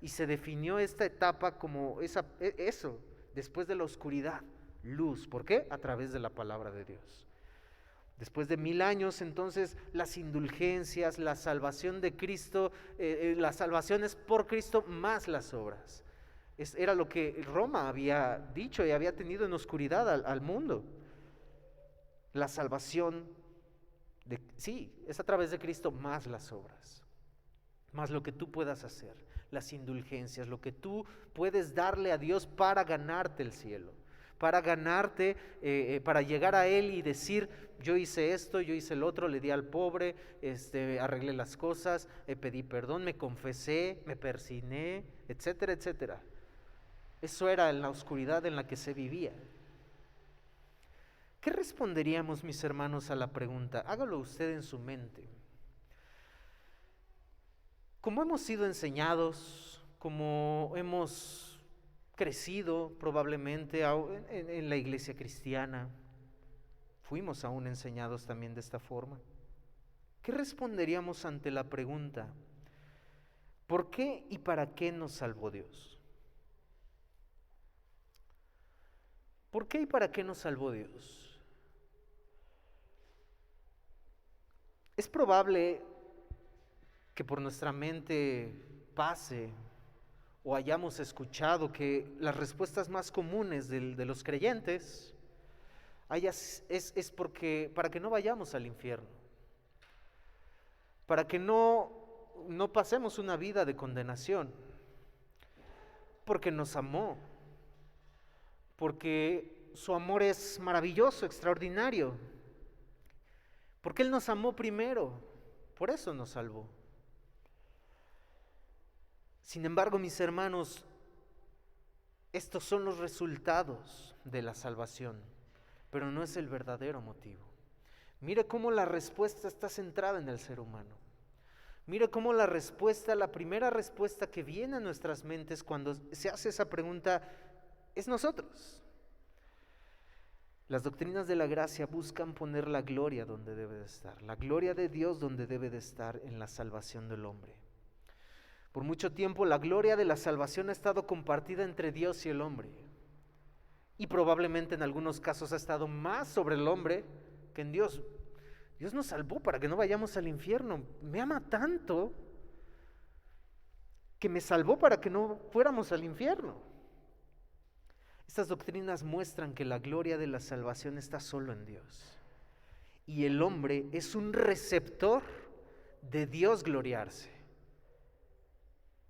B: y se definió esta etapa como eso, después de la oscuridad, luz. ¿Por qué? A través de la palabra de Dios. Después de 1000 años, entonces, las indulgencias, la salvación de Cristo, la salvación es por Cristo más las obras. Era lo que Roma había dicho y había tenido en oscuridad al mundo. La salvación, es a través de Cristo más las obras, más lo que tú puedas hacer, las indulgencias, lo que tú puedes darle a Dios para ganarte el cielo. Para ganarte, para llegar a Él y decir, yo hice esto, yo hice el otro, le di al pobre, arreglé las cosas, pedí perdón, me confesé, me persigné, etcétera, etcétera. Eso era en la oscuridad en la que se vivía. ¿Qué responderíamos, mis hermanos, a la pregunta? Hágalo usted en su mente. Como hemos sido enseñados, como hemos crecido probablemente en la iglesia cristiana, fuimos aún enseñados también de esta forma. ¿Qué responderíamos ante la pregunta? ¿Por qué y para qué nos salvó Dios? ¿Por qué y para qué nos salvó Dios? Es probable que por nuestra mente pase o hayamos escuchado que las respuestas más comunes de los creyentes es para que no vayamos al infierno, para que no pasemos una vida de condenación, porque nos amó, porque su amor es maravilloso, extraordinario, porque Él nos amó primero, por eso nos salvó. Sin embargo, mis hermanos, estos son los resultados de la salvación, pero no es el verdadero motivo. Mire cómo la respuesta está centrada en el ser humano. Mire cómo la primera respuesta que viene a nuestras mentes cuando se hace esa pregunta es nosotros. Las doctrinas de la gracia buscan poner la gloria donde debe de estar, la gloria de Dios donde debe de estar en la salvación del hombre. Por mucho tiempo la gloria de la salvación ha estado compartida entre Dios y el hombre. Y probablemente en algunos casos ha estado más sobre el hombre que en Dios. Dios nos salvó para que no vayamos al infierno. Me ama tanto que me salvó para que no fuéramos al infierno. Estas doctrinas muestran que la gloria de la salvación está solo en Dios. Y el hombre es un receptor de Dios gloriarse.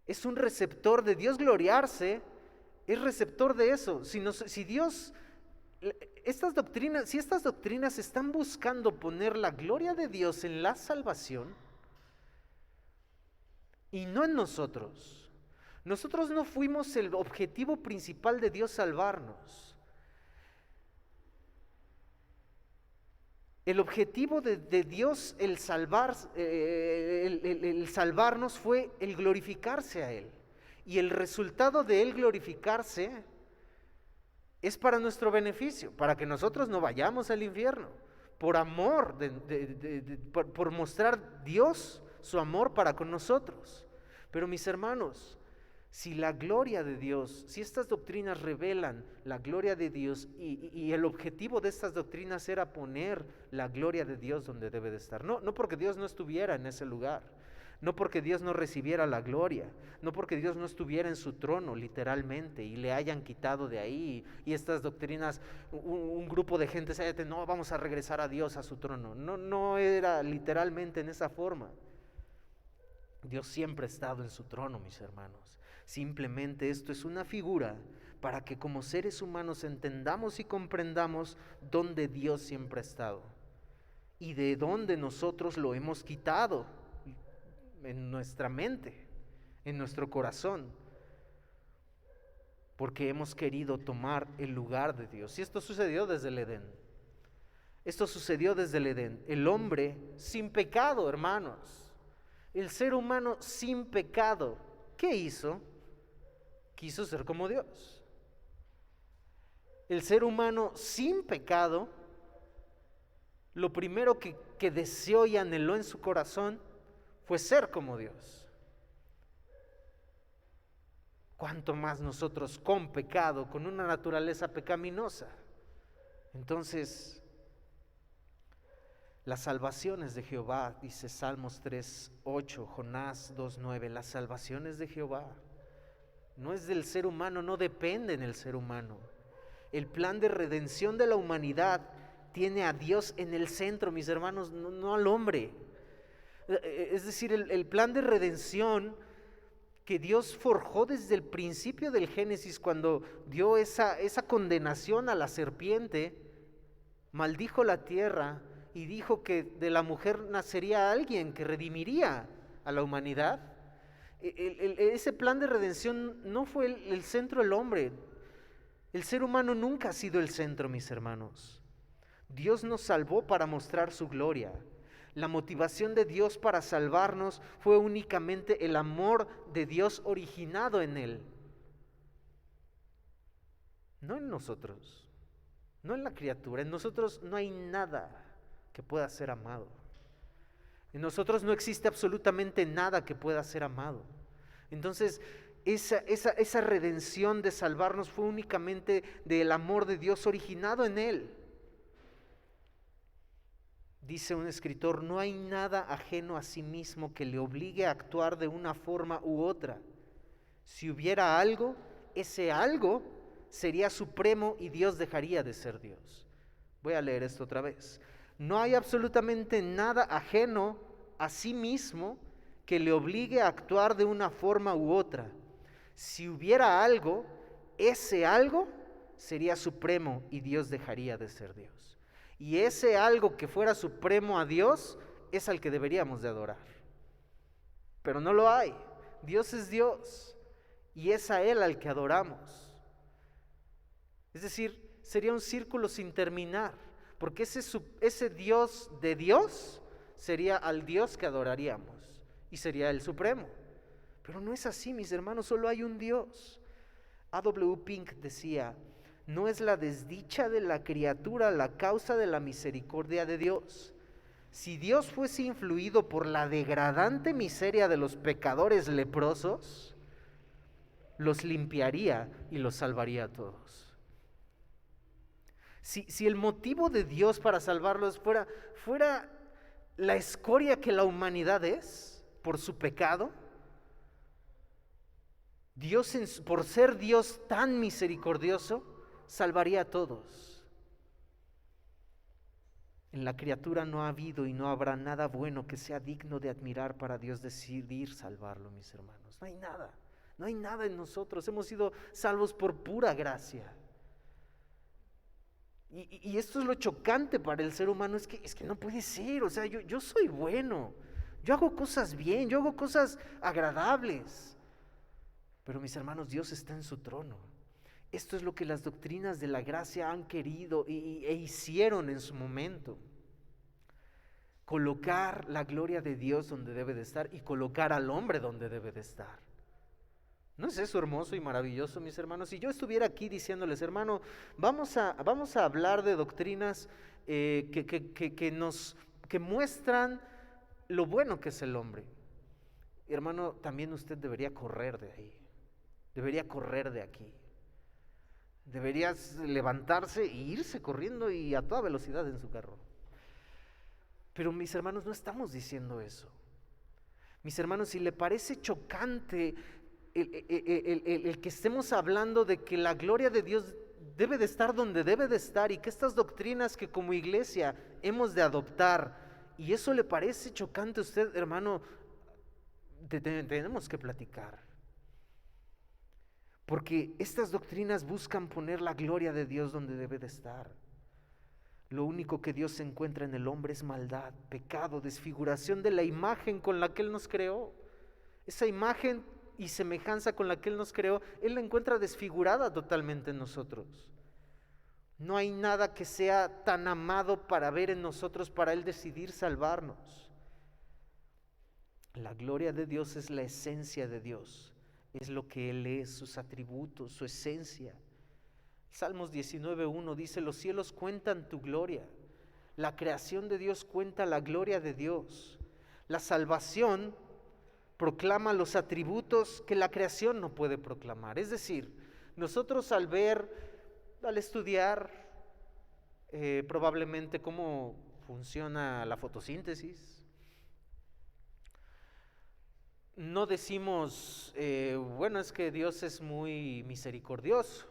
B: Es un receptor de Dios gloriarse, es receptor de eso. Si estas doctrinas están buscando poner la gloria de Dios en la salvación y no en nosotros. Nosotros no fuimos el objetivo principal de Dios salvarnos. El objetivo de Dios, el salvarnos fue el glorificarse a Él. Y el resultado de Él glorificarse es para nuestro beneficio, para que nosotros no vayamos al infierno, por amor, por mostrar Dios su amor para con nosotros. Pero mis hermanos, si la gloria de Dios, si estas doctrinas revelan la gloria de Dios y el objetivo de estas doctrinas era poner la gloria de Dios donde debe de estar, no porque Dios no estuviera en ese lugar, no porque Dios no recibiera la gloria, no porque Dios no estuviera en su trono literalmente y le hayan quitado de ahí y estas doctrinas, un grupo de gente se dice, no, vamos a regresar a Dios a su trono. No era literalmente en esa forma. Dios siempre ha estado en su trono, mis hermanos. Simplemente esto es una figura para que como seres humanos entendamos y comprendamos dónde Dios siempre ha estado y de dónde nosotros lo hemos quitado en nuestra mente, en nuestro corazón, porque hemos querido tomar el lugar de Dios. Y esto sucedió desde el Edén. Esto sucedió desde el Edén. El hombre sin pecado, hermanos. El ser humano sin pecado. ¿Qué hizo? Quiso ser como Dios. El ser humano sin pecado, lo primero que deseó y anheló en su corazón fue ser como Dios. Cuanto más nosotros con pecado, con una naturaleza pecaminosa. Entonces, las salvaciones de Jehová, dice Salmos 3:8, Jonás 2:9, las salvaciones de Jehová. No es del ser humano, no depende del ser humano. El plan de redención de la humanidad tiene a Dios en el centro, mis hermanos, no al hombre. Es decir, el plan de redención que Dios forjó desde el principio del Génesis, cuando dio esa condenación a la serpiente, maldijo la tierra y dijo que de la mujer nacería alguien que redimiría a la humanidad. Ese plan de redención no fue el centro del hombre. El ser humano nunca ha sido el centro, mis hermanos. Dios nos salvó para mostrar su gloria. La motivación de Dios para salvarnos fue únicamente el amor de Dios originado en Él. No en nosotros, no en la criatura. En nosotros no hay nada que pueda ser amado. En nosotros no existe absolutamente nada que pueda ser amado. Entonces, esa redención de salvarnos fue únicamente del amor de Dios originado en Él. Dice un escritor, no hay nada ajeno a sí mismo que le obligue a actuar de una forma u otra. Si hubiera algo, ese algo sería supremo y Dios dejaría de ser Dios. Voy a leer esto otra vez. No hay absolutamente nada ajeno a sí mismo que le obligue a actuar de una forma u otra. Si hubiera algo, ese algo sería supremo y Dios dejaría de ser Dios. Y ese algo que fuera supremo a Dios es al que deberíamos de adorar. Pero no lo hay. Dios es Dios y es a Él al que adoramos. Es decir, sería un círculo sin terminar. porque ese Dios de Dios sería al Dios que adoraríamos y sería el supremo. Pero no es así, mis hermanos, solo hay un Dios. A.W. Pink decía: no es la desdicha de la criatura la causa de la misericordia de Dios. Si Dios fuese influido por la degradante miseria de los pecadores leprosos, los limpiaría y los salvaría a todos. Si el motivo de Dios para salvarlos fuera la escoria que la humanidad es por su pecado, Dios, por ser Dios tan misericordioso, salvaría a todos. En la criatura no ha habido y no habrá nada bueno que sea digno de admirar para Dios decidir salvarlo, mis hermanos. No hay nada en nosotros. Hemos sido salvos por pura gracia. Y esto es lo chocante para el ser humano, es que no puede ser. O sea, yo soy bueno, yo hago cosas bien, yo hago cosas agradables. Pero mis hermanos, Dios está en su trono. Esto es lo que las doctrinas de la gracia han querido e hicieron en su momento. Colocar la gloria de Dios donde debe de estar y colocar al hombre donde debe de estar. ¿No es eso hermoso y maravilloso, mis hermanos? Si yo estuviera aquí diciéndoles, hermano, vamos a hablar de doctrinas que muestran lo bueno que es el hombre. Hermano, también usted debería correr de ahí. Debería correr de aquí. Deberías levantarse e irse corriendo y a toda velocidad en su carro. Pero mis hermanos, no estamos diciendo eso. Mis hermanos, si le parece chocante el que estemos hablando de que la gloria de Dios debe de estar donde debe de estar y que estas doctrinas que como iglesia hemos de adoptar, y eso le parece chocante a usted, hermano, tenemos que platicar. Porque estas doctrinas buscan poner la gloria de Dios donde debe de estar. Lo único que Dios encuentra en el hombre es maldad, pecado, desfiguración de la imagen con la que Él nos creó. Esa imagen y semejanza con la que Él nos creó, Él la encuentra desfigurada totalmente en nosotros. No hay nada que sea tan amado para ver en nosotros, para Él decidir salvarnos. La gloria de Dios es la esencia de Dios. Es lo que Él es, sus atributos, su esencia. Salmos 19:1 dice: los cielos cuentan tu gloria. La creación de Dios cuenta la gloria de Dios. La salvación proclama los atributos que la creación no puede proclamar. Es decir, nosotros al estudiar probablemente cómo funciona la fotosíntesis, no decimos, bueno, es que Dios es muy misericordioso.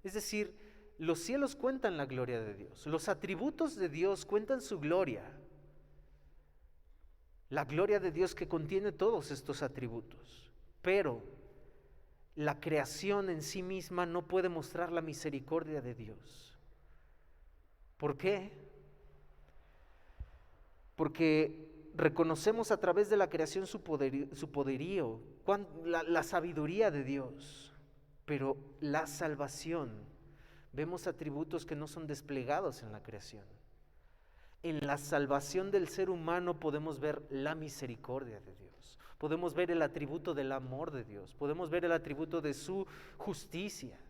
B: Es decir, los cielos cuentan la gloria de Dios, los atributos de Dios cuentan su gloria. La gloria de Dios que contiene todos estos atributos. Pero la creación en sí misma no puede mostrar la misericordia de Dios. ¿Por qué? Porque reconocemos a través de la creación su poderío, la sabiduría de Dios, pero la salvación, vemos atributos que no son desplegados en la creación. En la salvación del ser humano podemos ver la misericordia de Dios, podemos ver el atributo del amor de Dios, podemos ver el atributo de su justicia.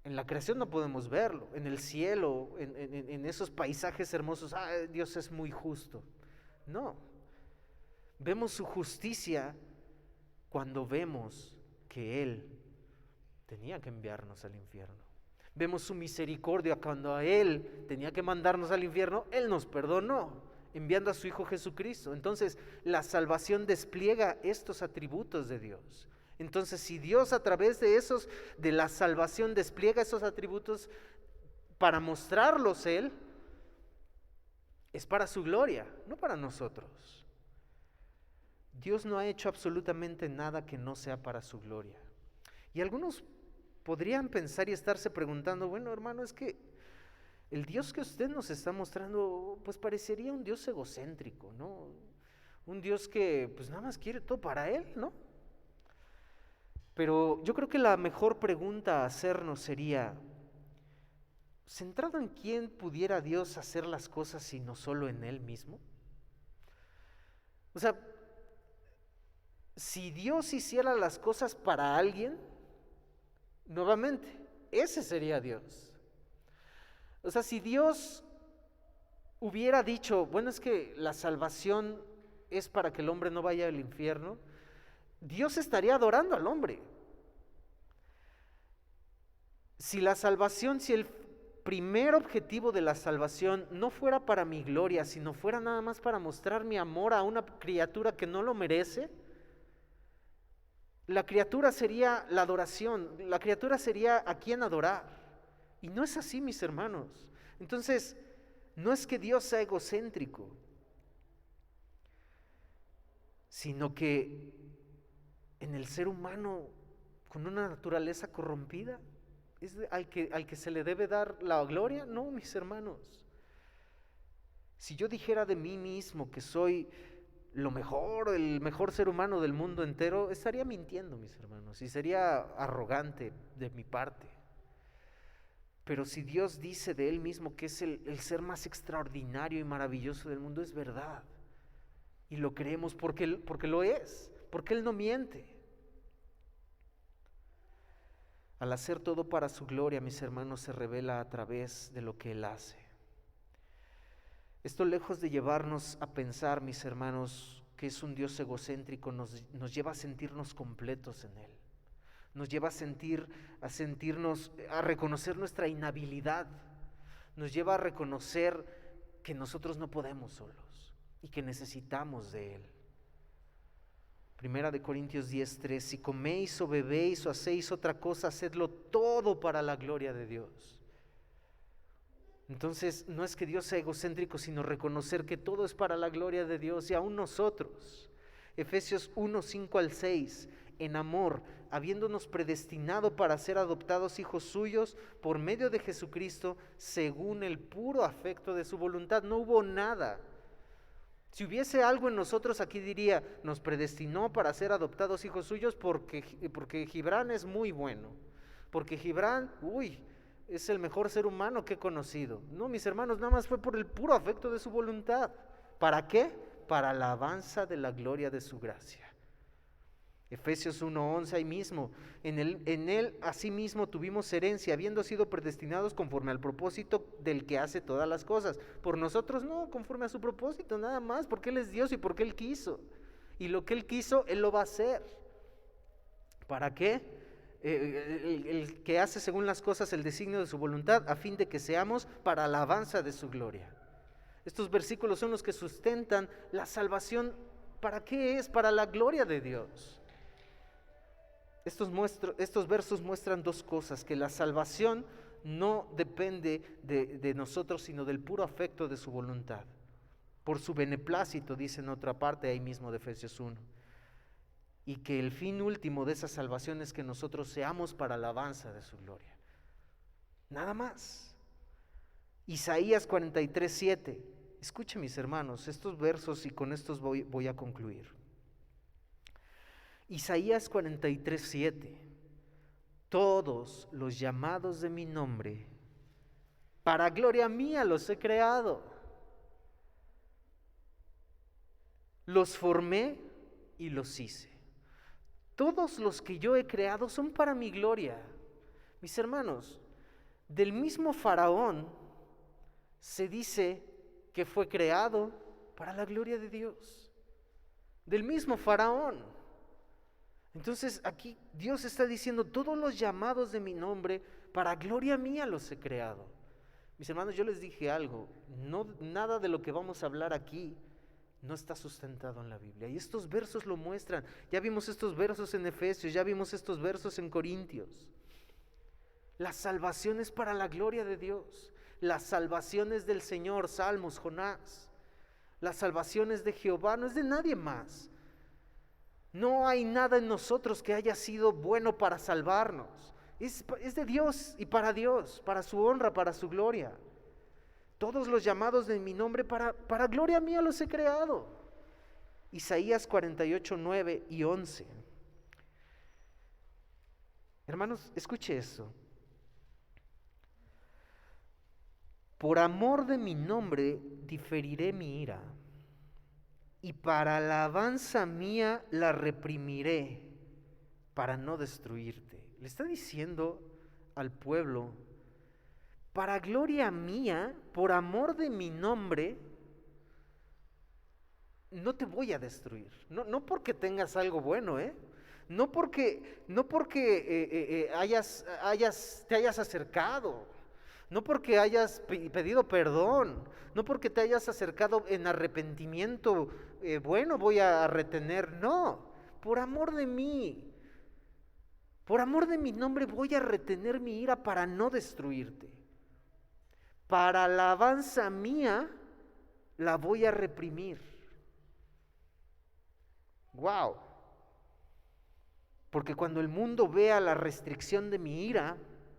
B: En la creación no podemos verlo, en el cielo, en esos paisajes hermosos, Dios es muy justo. No, vemos su justicia cuando vemos que Él tenía que enviarnos al infierno. Vemos su misericordia cuando a Él tenía que mandarnos al infierno, Él nos perdonó, enviando a su Hijo Jesucristo. Entonces, la salvación despliega estos atributos de Dios. Entonces, si Dios a través de la salvación despliega esos atributos para mostrarlos Él, es para su gloria, no para nosotros. Dios no ha hecho absolutamente nada que no sea para su gloria. Y algunos podrían pensar y estarse preguntando, bueno, hermano, es que el Dios que usted nos está mostrando, pues parecería un Dios egocéntrico, ¿no? Un Dios que pues nada más quiere todo para Él, ¿no? Pero yo creo que la mejor pregunta a hacernos sería, centrado en quién pudiera Dios hacer las cosas sino solo en Él mismo. O sea, si Dios hiciera las cosas para alguien, nuevamente, ese sería Dios. O sea, si Dios hubiera dicho, bueno, es que la salvación es para que el hombre no vaya al infierno, Dios estaría adorando al hombre. Si la salvación, si el primer objetivo de la salvación no fuera para mi gloria, sino fuera nada más para mostrar mi amor a una criatura que no lo merece, la criatura sería la adoración, la criatura sería a quien adorar. Y no es así, mis hermanos. Entonces, no es que Dios sea egocéntrico, sino que en el ser humano con una naturaleza corrompida, ¿es al que se le debe dar la gloria? No, mis hermanos. Si yo dijera de mí mismo que soy lo mejor, el mejor ser humano del mundo entero, estaría mintiendo, mis hermanos, y sería arrogante de mi parte. Pero si Dios dice de Él mismo que es el ser más extraordinario y maravilloso del mundo, es verdad. Y lo creemos porque lo es, porque Él no miente. Al hacer todo para su gloria, mis hermanos, se revela a través de lo que Él hace. Esto, lejos de llevarnos a pensar, mis hermanos, que es un Dios egocéntrico, nos lleva a sentirnos completos en Él. Nos lleva a sentirnos, a reconocer nuestra inhabilidad. Nos lleva a reconocer que nosotros no podemos solos y que necesitamos de Él. Primera de Corintios 10:3, si coméis o bebéis o hacéis otra cosa, hacedlo todo para la gloria de Dios. Entonces, no es que Dios sea egocéntrico, sino reconocer que todo es para la gloria de Dios y aún nosotros. Efesios 1:5-6, en amor, habiéndonos predestinado para ser adoptados hijos suyos por medio de Jesucristo, según el puro afecto de su voluntad. No hubo nada. Si hubiese algo en nosotros, aquí diría, nos predestinó para ser adoptados hijos suyos porque Gibran es muy bueno, porque Gibran, es el mejor ser humano que he conocido. No, mis hermanos, nada más fue por el puro afecto de su voluntad. ¿Para qué? Para la alabanza de la gloria de su gracia. Efesios 1:11, ahí mismo, en él asimismo tuvimos herencia, habiendo sido predestinados conforme al propósito del que hace todas las cosas. Por nosotros no, conforme a su propósito, nada más, porque Él es Dios y porque Él quiso. Y lo que Él quiso, Él lo va a hacer. ¿Para qué? El que hace según las cosas el designio de su voluntad, a fin de que seamos para la alabanza de su gloria. Estos versículos son los que sustentan la salvación. ¿Para qué es? Para la gloria de Dios. Estos versos muestran dos cosas: que la salvación no depende de nosotros, sino del puro afecto de su voluntad. Por su beneplácito, dice en otra parte ahí mismo de Efesios 1. Y que el fin último de esa salvación es que nosotros seamos para la alabanza de su gloria. Nada más. Isaías 43:7. Escuchen, mis hermanos, estos versos, y con estos voy a concluir. Isaías 43:7. Todos los llamados de mi nombre, para gloria mía los he creado. Los formé y los hice. Todos los que yo he creado son para mi gloria. Mis hermanos, del mismo Faraón se dice que fue creado para la gloria de Dios. Del mismo Faraón. Entonces aquí Dios está diciendo, todos los llamados de mi nombre, para gloria mía los he creado. Mis hermanos, yo les dije algo, nada de lo que vamos a hablar aquí no está sustentado en la Biblia. Y estos versos lo muestran. Ya vimos estos versos en Efesios, ya vimos estos versos en Corintios. La salvación es para la gloria de Dios. La salvación es del Señor, Salmos, Jonás. La salvación es de Jehová, no es de nadie más. No hay nada en nosotros que haya sido bueno para salvarnos. Es de Dios y para Dios, para su honra, para su gloria. Todos los llamados de mi nombre, para gloria mía los he creado. Isaías 48:9-11. Hermanos, escuche esto. Por amor de mi nombre diferiré mi ira, y para alabanza mía la reprimiré, para no destruirte. Le está diciendo al pueblo, para gloria mía, por amor de mi nombre, no te voy a destruir. No porque tengas algo bueno, no porque te hayas acercado, no porque hayas pedido perdón, no porque te hayas acercado en arrepentimiento, bueno, voy a retener. No, por amor de mí, por amor de mi nombre voy a retener mi ira para no destruirte. Para alabanza mía la voy a reprimir. Wow. Porque cuando el mundo vea la restricción de mi ira,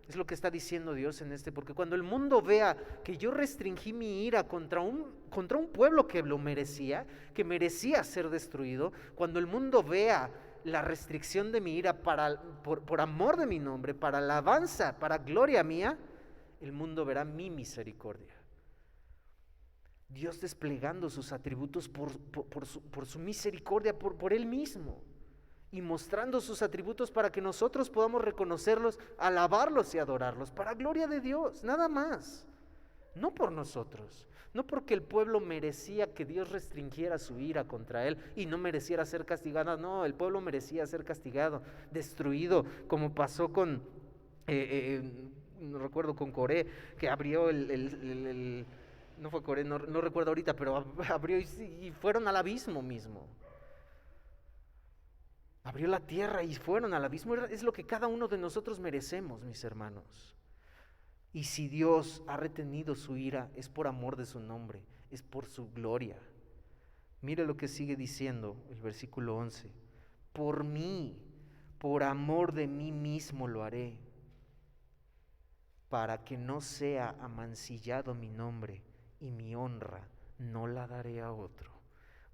B: es lo que está diciendo Dios en porque cuando el mundo vea que yo restringí mi ira contra un pueblo que lo merecía, que merecía ser destruido, cuando el mundo vea la restricción de mi ira por amor de mi nombre, para alabanza, para gloria mía, el mundo verá mi misericordia. Dios desplegando sus atributos por su misericordia, por Él mismo, y mostrando sus atributos para que nosotros podamos reconocerlos, alabarlos y adorarlos, para gloria de Dios, nada más. No por nosotros, no porque el pueblo merecía que Dios restringiera su ira contra él y no mereciera ser castigado. No, el pueblo merecía ser castigado, destruido, como pasó con, no recuerdo, con Coré, que abrió no fue Coré, no recuerdo ahorita, pero abrió y fueron al abismo mismo. Abrió la tierra y fueron al abismo. Es lo que cada uno de nosotros merecemos, mis hermanos. Y si Dios ha retenido su ira, es por amor de su nombre, es por su gloria. Mire lo que sigue diciendo el versículo 11. Por mí, por amor de mí mismo lo haré, para que no sea amancillado mi nombre, y mi honra no la daré a otro.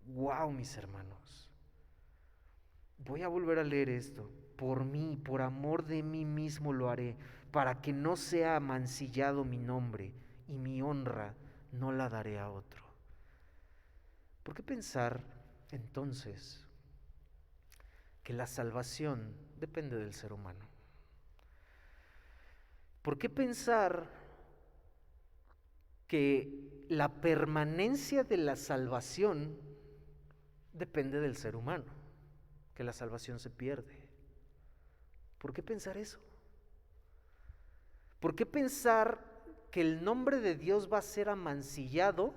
B: ¡Wow, mis hermanos! Voy a volver a leer esto. Por mí, por amor de mí mismo lo haré, para que no sea amancillado mi nombre, y mi honra no la daré a otro. ¿Por qué pensar entonces que la salvación depende del ser humano? ¿Por qué pensar que la permanencia de la salvación depende del ser humano? Que la salvación se pierde. ¿Por qué pensar eso? ¿Por qué pensar que el nombre de Dios va a ser amancillado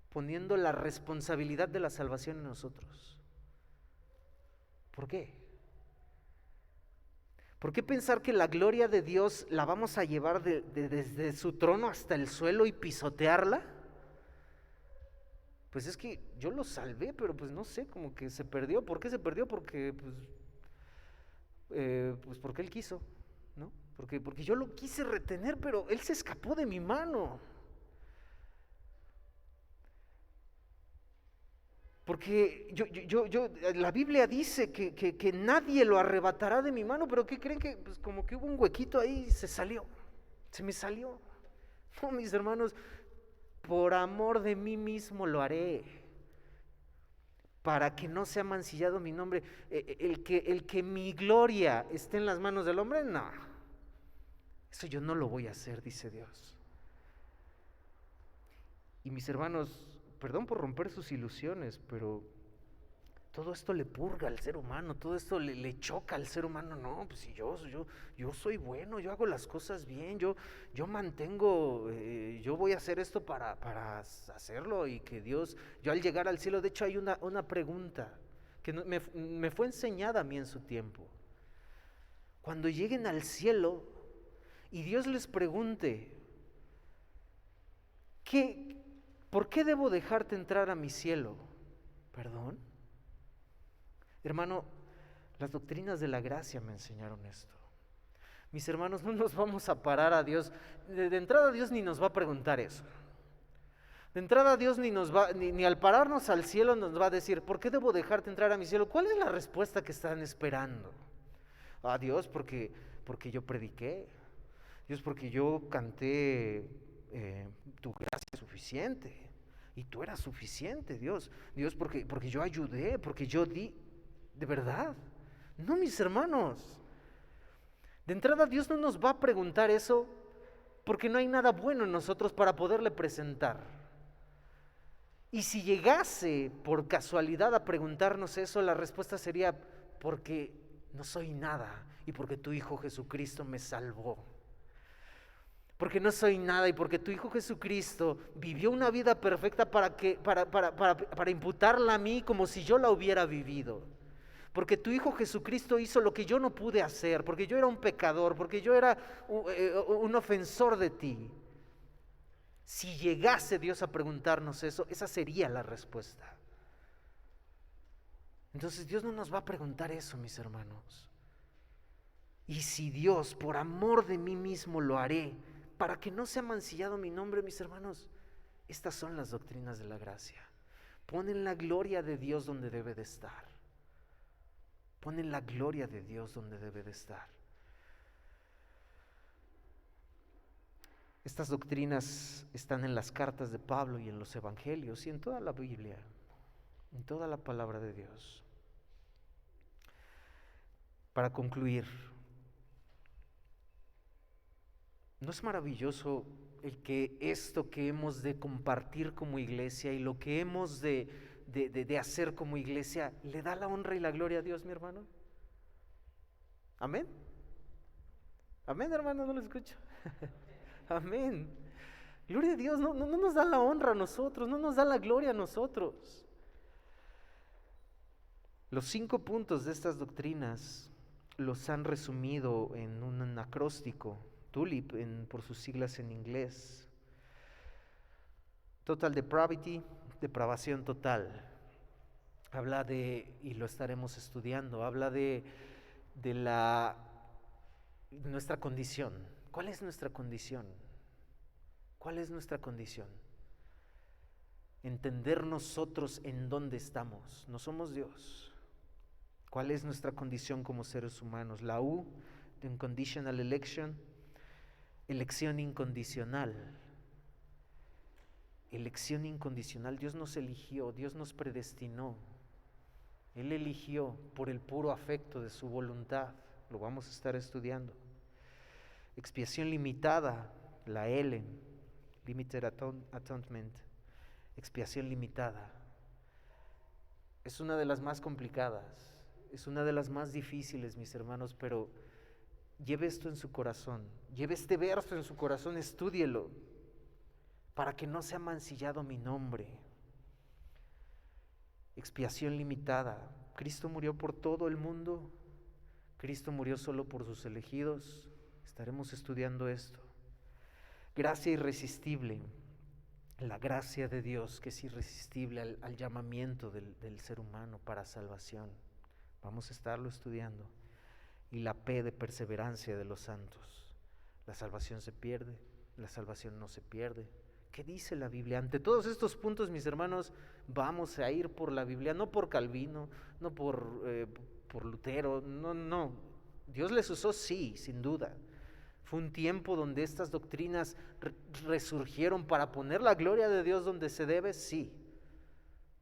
B: poniendo la responsabilidad de la salvación en nosotros? ¿Por qué? ¿Por qué pensar que la gloria de Dios la vamos a llevar desde su trono hasta el suelo y pisotearla? Pues es que yo lo salvé, pero pues no sé, como que se perdió. ¿Por qué se perdió? Porque pues porque Él quiso, ¿no? Porque yo lo quise retener, pero Él se escapó de mi mano. Porque la Biblia dice que nadie lo arrebatará de mi mano, pero ¿qué creen? Que pues como que hubo un huequito ahí y se me salió. No, mis hermanos, por amor de mí mismo lo haré, para que no sea mancillado mi nombre. El que mi gloria esté en las manos del hombre, no, eso yo no lo voy a hacer, dice Dios. Y mis hermanos, perdón por romper sus ilusiones, pero todo esto le purga al ser humano, todo esto le choca al ser humano. No, pues si yo soy bueno, yo hago las cosas bien, yo mantengo, yo voy a hacer esto para hacerlo, y que Dios, yo al llegar al cielo, de hecho hay una pregunta que me fue enseñada a mí en su tiempo. Cuando lleguen al cielo y Dios les pregunte, ¿por qué debo dejarte entrar a mi cielo? ¿Perdón? Hermano, las doctrinas de la gracia me enseñaron esto. Mis hermanos, no nos vamos a parar a Dios. De entrada Dios ni nos va a preguntar eso. De entrada Dios ni al pararnos al cielo nos va a decir, ¿por qué debo dejarte entrar a mi cielo? ¿Cuál es la respuesta que están esperando? Dios, porque yo prediqué. Dios, porque yo canté tu gracia es suficiente. Y tú eras suficiente, Dios. Dios, porque yo ayudé, porque yo di. ¿De verdad? No, mis hermanos. De entrada, Dios no nos va a preguntar eso porque no hay nada bueno en nosotros para poderle presentar. Y si llegase por casualidad a preguntarnos eso, la respuesta sería: porque no soy nada y porque tu Hijo Jesucristo me salvó. Porque no soy nada y porque tu Hijo Jesucristo vivió una vida perfecta para imputarla a mí como si yo la hubiera vivido. Porque tu Hijo Jesucristo hizo lo que yo no pude hacer, porque yo era un pecador, porque yo era un ofensor de ti. Si llegase Dios a preguntarnos eso, esa sería la respuesta. Entonces Dios no nos va a preguntar eso, mis hermanos. Y si Dios, por amor de mí mismo, lo haré, para que no sea mancillado mi nombre, mis hermanos, estas son las doctrinas de la gracia. Ponen la gloria de Dios donde debe de estar. Ponen la gloria de Dios donde debe de estar. Estas doctrinas están en las cartas de Pablo y en los evangelios y en toda la Biblia, en toda la palabra de Dios. Para concluir, ¿no es maravilloso el que esto que hemos de compartir como iglesia y lo que hemos de hacer como iglesia le da la honra y la gloria a Dios, mi hermano? ¿Amén? ¿Amén, hermano? No lo escucho. Amén. Gloria a Dios, no nos da la honra a nosotros, no nos da la gloria a nosotros. Los 5 puntos de estas doctrinas los han resumido en un acróstico, TULIP por sus siglas en inglés. Total depravity, depravación total. Habla de, y lo estaremos estudiando, habla de nuestra condición. ¿Cuál es nuestra condición? ¿Cuál es nuestra condición? Entender nosotros en dónde estamos. No somos Dios. ¿Cuál es nuestra condición como seres humanos? La U de unconditional election, elección incondicional. Elección incondicional. Dios nos eligió, Dios nos predestinó. Él eligió por el puro afecto de su voluntad. Lo vamos a estar estudiando. Expiación limitada, la L, Limited Atonement. Expiación limitada. Es una de las más complicadas, es una de las más difíciles, mis hermanos, pero lleve esto en su corazón, lleve este verso en su corazón, estúdielo, para que no sea mancillado mi nombre. Expiación limitada. Cristo murió por todo el mundo. Cristo murió solo por sus elegidos. Estaremos estudiando esto. Gracia irresistible. La gracia de Dios que es irresistible al llamamiento del ser humano para salvación. Vamos a estarlo estudiando. Y la P de perseverancia de los santos. La salvación se pierde, la salvación no se pierde. ¿Qué dice la Biblia? Ante todos estos puntos, mis hermanos, vamos a ir por la Biblia, no por Calvino, no por Lutero, no. Dios les usó, sí, sin duda. Fue un tiempo donde estas doctrinas resurgieron para poner la gloria de Dios donde se debe, sí.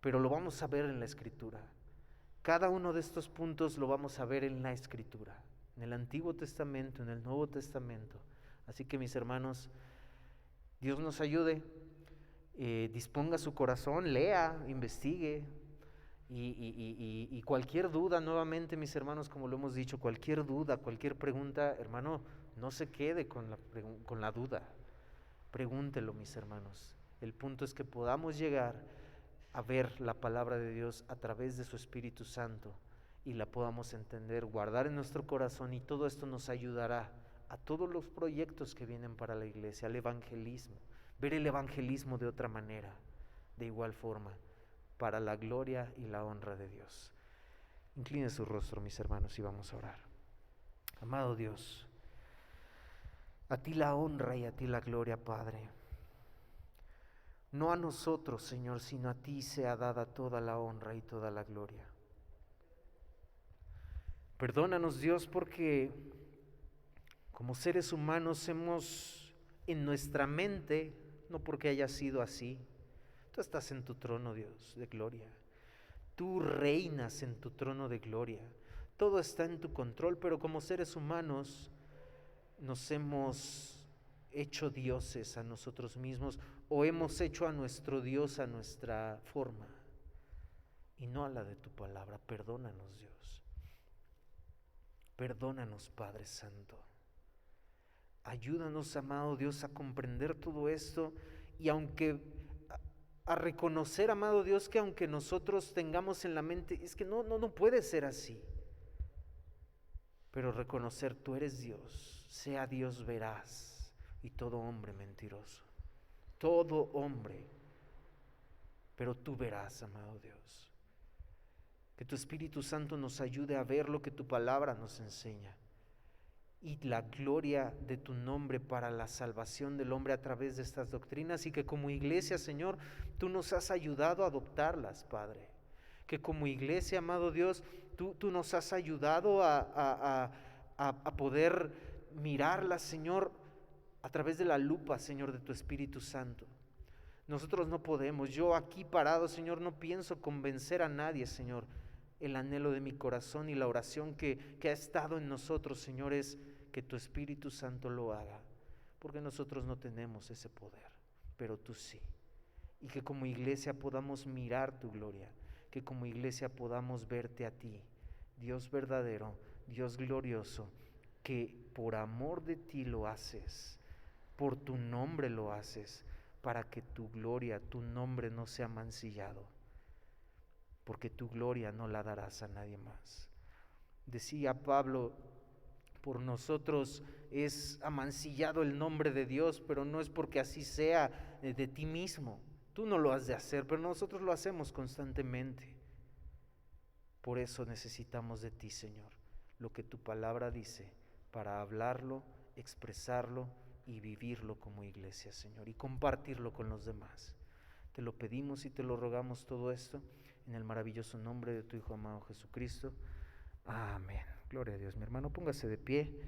B: Pero lo vamos a ver en la Escritura. Cada uno de estos puntos lo vamos a ver en la Escritura, en el Antiguo Testamento, en el Nuevo Testamento. Así que, mis hermanos, Dios nos ayude, disponga su corazón, lea, investigue y cualquier duda, nuevamente, mis hermanos, como lo hemos dicho, cualquier duda, cualquier pregunta, hermano, no se quede con la duda, pregúntelo, mis hermanos. El punto es que podamos llegar a ver la palabra de Dios a través de su Espíritu Santo y la podamos entender, guardar en nuestro corazón, y todo esto nos ayudará a todos los proyectos que vienen para la iglesia, al evangelismo, ver el evangelismo de otra manera, de igual forma, para la gloria y la honra de Dios. Incline su rostro, mis hermanos, y vamos a orar. Amado Dios, a ti la honra y a ti la gloria, Padre. No a nosotros, Señor, sino a ti sea dada toda la honra y toda la gloria. Perdónanos, Dios, porque como seres humanos hemos en nuestra mente, no porque haya sido así. Tú estás en tu trono, Dios, de gloria. Tú reinas en tu trono de gloria. Todo está en tu control, pero como seres humanos nos hemos hecho dioses a nosotros mismos, o hemos hecho a nuestro Dios a nuestra forma y no a la de tu palabra. Perdónanos, Dios. Perdónanos, Padre Santo. Ayúdanos, amado Dios, a comprender todo esto y a reconocer, amado Dios, que aunque nosotros tengamos en la mente, es que no puede ser así. Pero reconocer, tú eres Dios, sea Dios veraz y todo hombre mentiroso. Todo hombre, pero tú verás, amado Dios. Que tu Espíritu Santo nos ayude a ver lo que tu palabra nos enseña. Y la gloria de tu nombre para la salvación del hombre a través de estas doctrinas, y que como iglesia, Señor, tú nos has ayudado a adoptarlas, Padre. Que como iglesia, amado Dios, tú nos has ayudado a poder mirarlas, Señor, a través de la lupa, Señor, de tu Espíritu Santo. Nosotros no podemos. Yo aquí parado, Señor, no pienso convencer a nadie, Señor. El anhelo de mi corazón y la oración que ha estado en nosotros, Señor, es que tu Espíritu Santo lo haga, porque nosotros no tenemos ese poder, pero tú sí. Y que como iglesia podamos mirar tu gloria, que como iglesia podamos verte a ti, Dios verdadero, Dios glorioso, que por amor de ti lo haces, por tu nombre lo haces, para que tu gloria, tu nombre no sea mancillado, porque tu gloria no la darás a nadie más. Decía Pablo, por nosotros es amancillado el nombre de Dios, pero no es porque así sea de ti mismo. Tú no lo has de hacer, pero nosotros lo hacemos constantemente. Por eso necesitamos de ti, Señor, lo que tu palabra dice, para hablarlo, expresarlo y vivirlo como iglesia, Señor, y compartirlo con los demás. Te lo pedimos y te lo rogamos todo esto en el maravilloso nombre de tu Hijo amado Jesucristo. Amén. Gloria a Dios. Mi hermano, póngase de pie.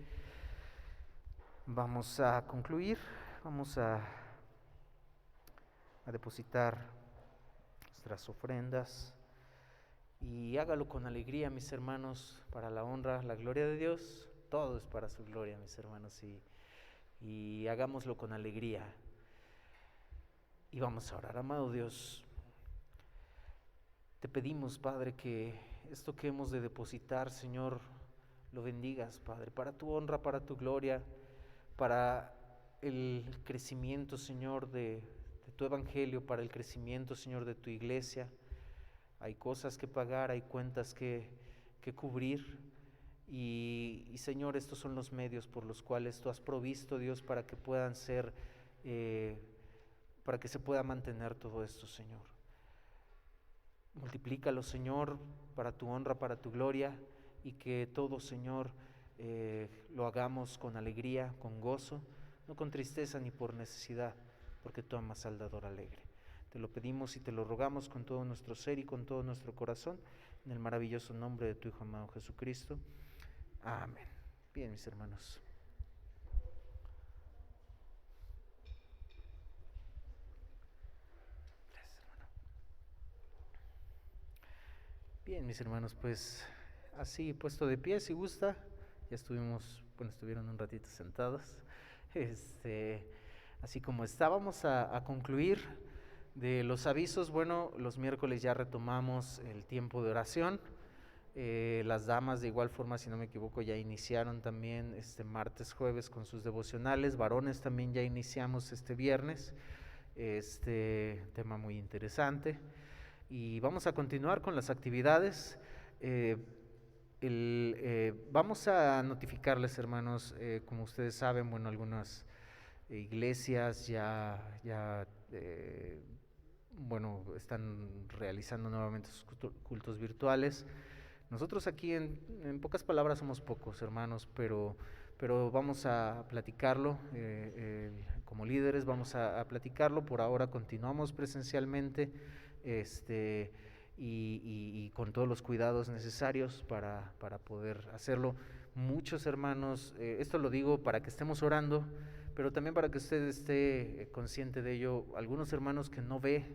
B: Vamos a concluir. Vamos a depositar nuestras ofrendas. Y hágalo con alegría, mis hermanos, para la honra, la gloria de Dios. Todo es para su gloria, mis hermanos. Y hagámoslo con alegría. Y vamos a orar. Amado Dios, te pedimos, Padre, que esto que hemos de depositar, Señor, lo bendigas, Padre, para tu honra, para tu gloria, para el crecimiento, Señor, de tu evangelio, para el crecimiento, Señor, de tu iglesia. Hay cosas que pagar, hay cuentas que cubrir. Y Señor, estos son los medios por los cuales tú has provisto, Dios, para que puedan ser, para que se pueda mantener todo esto, Señor. Multiplícalo, Señor, para tu honra, para tu gloria, y que todo, Señor, lo hagamos con alegría, con gozo, no con tristeza ni por necesidad, porque tú amas al dador alegre. Te lo pedimos y te lo rogamos con todo nuestro ser y con todo nuestro corazón, en el maravilloso nombre de tu Hijo amado Jesucristo. Amén. Bien, mis hermanos. Gracias, hermano. Bien, mis hermanos, pues así puesto de pie, si gusta. Ya estuvieron un ratito sentados. Así como estábamos a concluir de los avisos. Bueno, los miércoles ya retomamos el tiempo de oración. Las damas de igual forma, si no me equivoco, ya iniciaron también martes, jueves con sus devocionales. Varones también ya iniciamos este viernes. Tema muy interesante. Y vamos a continuar con las actividades. Vamos a notificarles, hermanos, como ustedes saben, bueno, algunas iglesias ya están realizando nuevamente sus cultos virtuales. Nosotros aquí en pocas palabras somos pocos, hermanos, pero vamos a platicarlo, como líderes vamos a platicarlo. Por ahora continuamos presencialmente, y con todos los cuidados necesarios para poder hacerlo. Muchos hermanos, esto lo digo para que estemos orando, pero también para que usted esté consciente de ello. Algunos hermanos que no ve,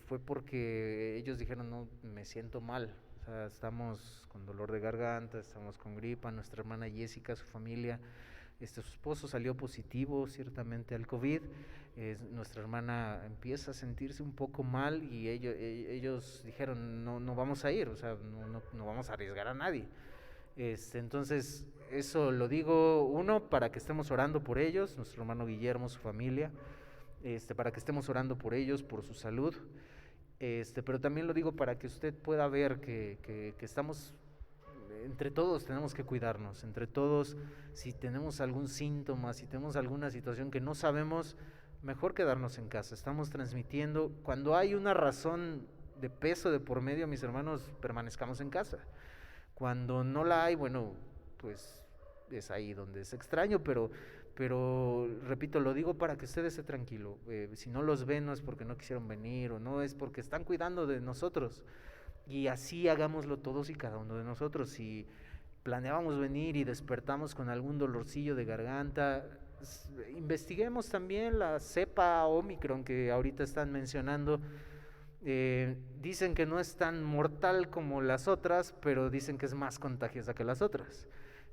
B: fue porque ellos dijeron, no, me siento mal, o sea, estamos con dolor de garganta, estamos con gripa. Nuestra hermana Jessica, su familia, su esposo salió positivo ciertamente al COVID. Nuestra hermana empieza a sentirse un poco mal y ellos dijeron, no vamos a ir, o sea, no vamos a arriesgar a nadie. Entonces, eso lo digo, uno, para que estemos orando por ellos, nuestro hermano Guillermo, su familia, para que estemos orando por ellos, por su salud, pero también lo digo para que usted pueda ver que estamos, entre todos tenemos que cuidarnos, entre todos, si tenemos algún síntoma, si tenemos alguna situación que no sabemos, mejor quedarnos en casa. Estamos transmitiendo, cuando hay una razón de peso de por medio, mis hermanos, permanezcamos en casa. Cuando no la hay, bueno, pues es ahí donde es extraño, pero repito, lo digo para que usted esté tranquilo. Si no los ven, no es porque no quisieron venir, o no es porque están cuidando de nosotros. Y así hagámoslo todos y cada uno de nosotros. Si planeábamos venir y despertamos con algún dolorcillo de garganta, investiguemos también la cepa Omicron que ahorita están mencionando. Dicen que no es tan mortal como las otras, pero dicen que es más contagiosa que las otras.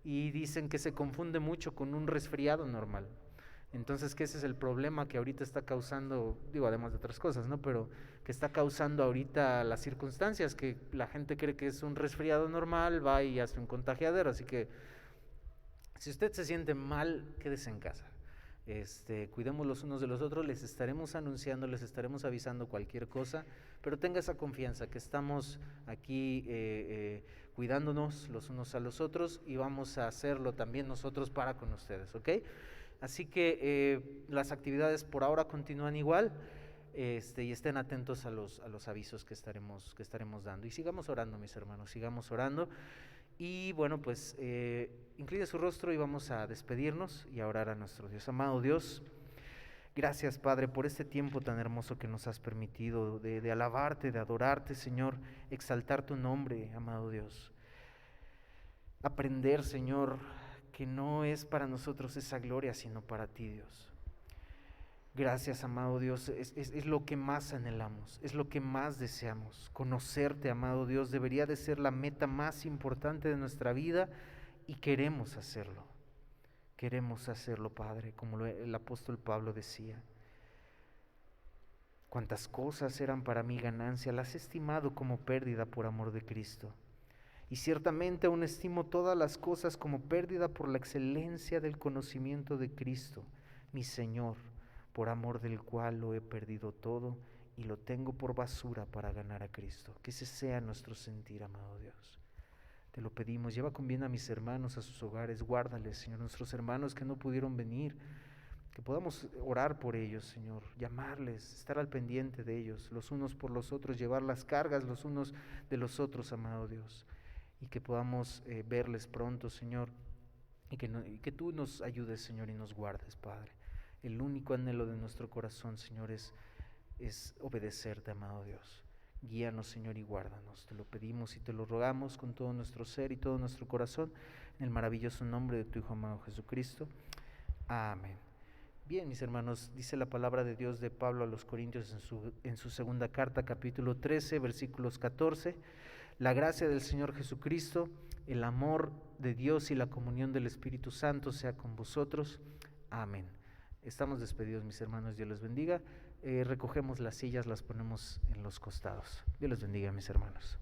B: Y dicen que se confunde mucho con un resfriado normal. Entonces, que ese es el problema que ahorita está causando, digo, además de otras cosas, ¿no? Pero que está causando ahorita las circunstancias, que la gente cree que es un resfriado normal, va y hace un contagiadero. Así que, si usted se siente mal, quédese en casa. Cuidemos los unos de los otros, les estaremos anunciando, les estaremos avisando cualquier cosa, pero tenga esa confianza que estamos aquí cuidándonos los unos a los otros y vamos a hacerlo también nosotros para con ustedes, ¿ok? Así que las actividades por ahora continúan igual, y estén atentos a los avisos que estaremos dando. Y sigamos orando, mis hermanos, sigamos orando. Y bueno, pues incline su rostro y vamos a despedirnos y a orar a nuestro Dios. Amado Dios, gracias, Padre, por este tiempo tan hermoso que nos has permitido de alabarte, de adorarte, Señor, exaltar tu nombre, amado Dios. Aprender, Señor, que no es para nosotros esa gloria, sino para ti, Dios. Gracias, amado Dios, es lo que más anhelamos, es lo que más deseamos. Conocerte, amado Dios, debería de ser la meta más importante de nuestra vida y queremos hacerlo. Queremos hacerlo, Padre, como el apóstol Pablo decía. Cuantas cosas eran para mí ganancia, las he estimado como pérdida por amor de Cristo. Y ciertamente aún estimo todas las cosas como pérdida por la excelencia del conocimiento de Cristo, mi Señor, por amor del cual lo he perdido todo y lo tengo por basura para ganar a Cristo. Que ese sea nuestro sentir, amado Dios. Te lo pedimos, lleva con bien a mis hermanos a sus hogares, guárdales, Señor, nuestros hermanos que no pudieron venir, que podamos orar por ellos, Señor, llamarles, estar al pendiente de ellos, los unos por los otros, llevar las cargas los unos de los otros, amado Dios, y que podamos verles pronto, Señor, y que tú nos ayudes, Señor, y nos guardes, Padre. El único anhelo de nuestro corazón, Señor, es obedecerte, amado Dios. Guíanos, Señor, y guárdanos. Te lo pedimos y te lo rogamos con todo nuestro ser y todo nuestro corazón, en el maravilloso nombre de tu Hijo amado Jesucristo. Amén. Bien, mis hermanos, dice la palabra de Dios de Pablo a los Corintios en su segunda carta, capítulo 13, versículos 14. La gracia del Señor Jesucristo, el amor de Dios y la comunión del Espíritu Santo sea con vosotros. Amén. Estamos despedidos, mis hermanos, Dios les bendiga. Recogemos las sillas, las ponemos en los costados. Dios les bendiga, mis hermanos.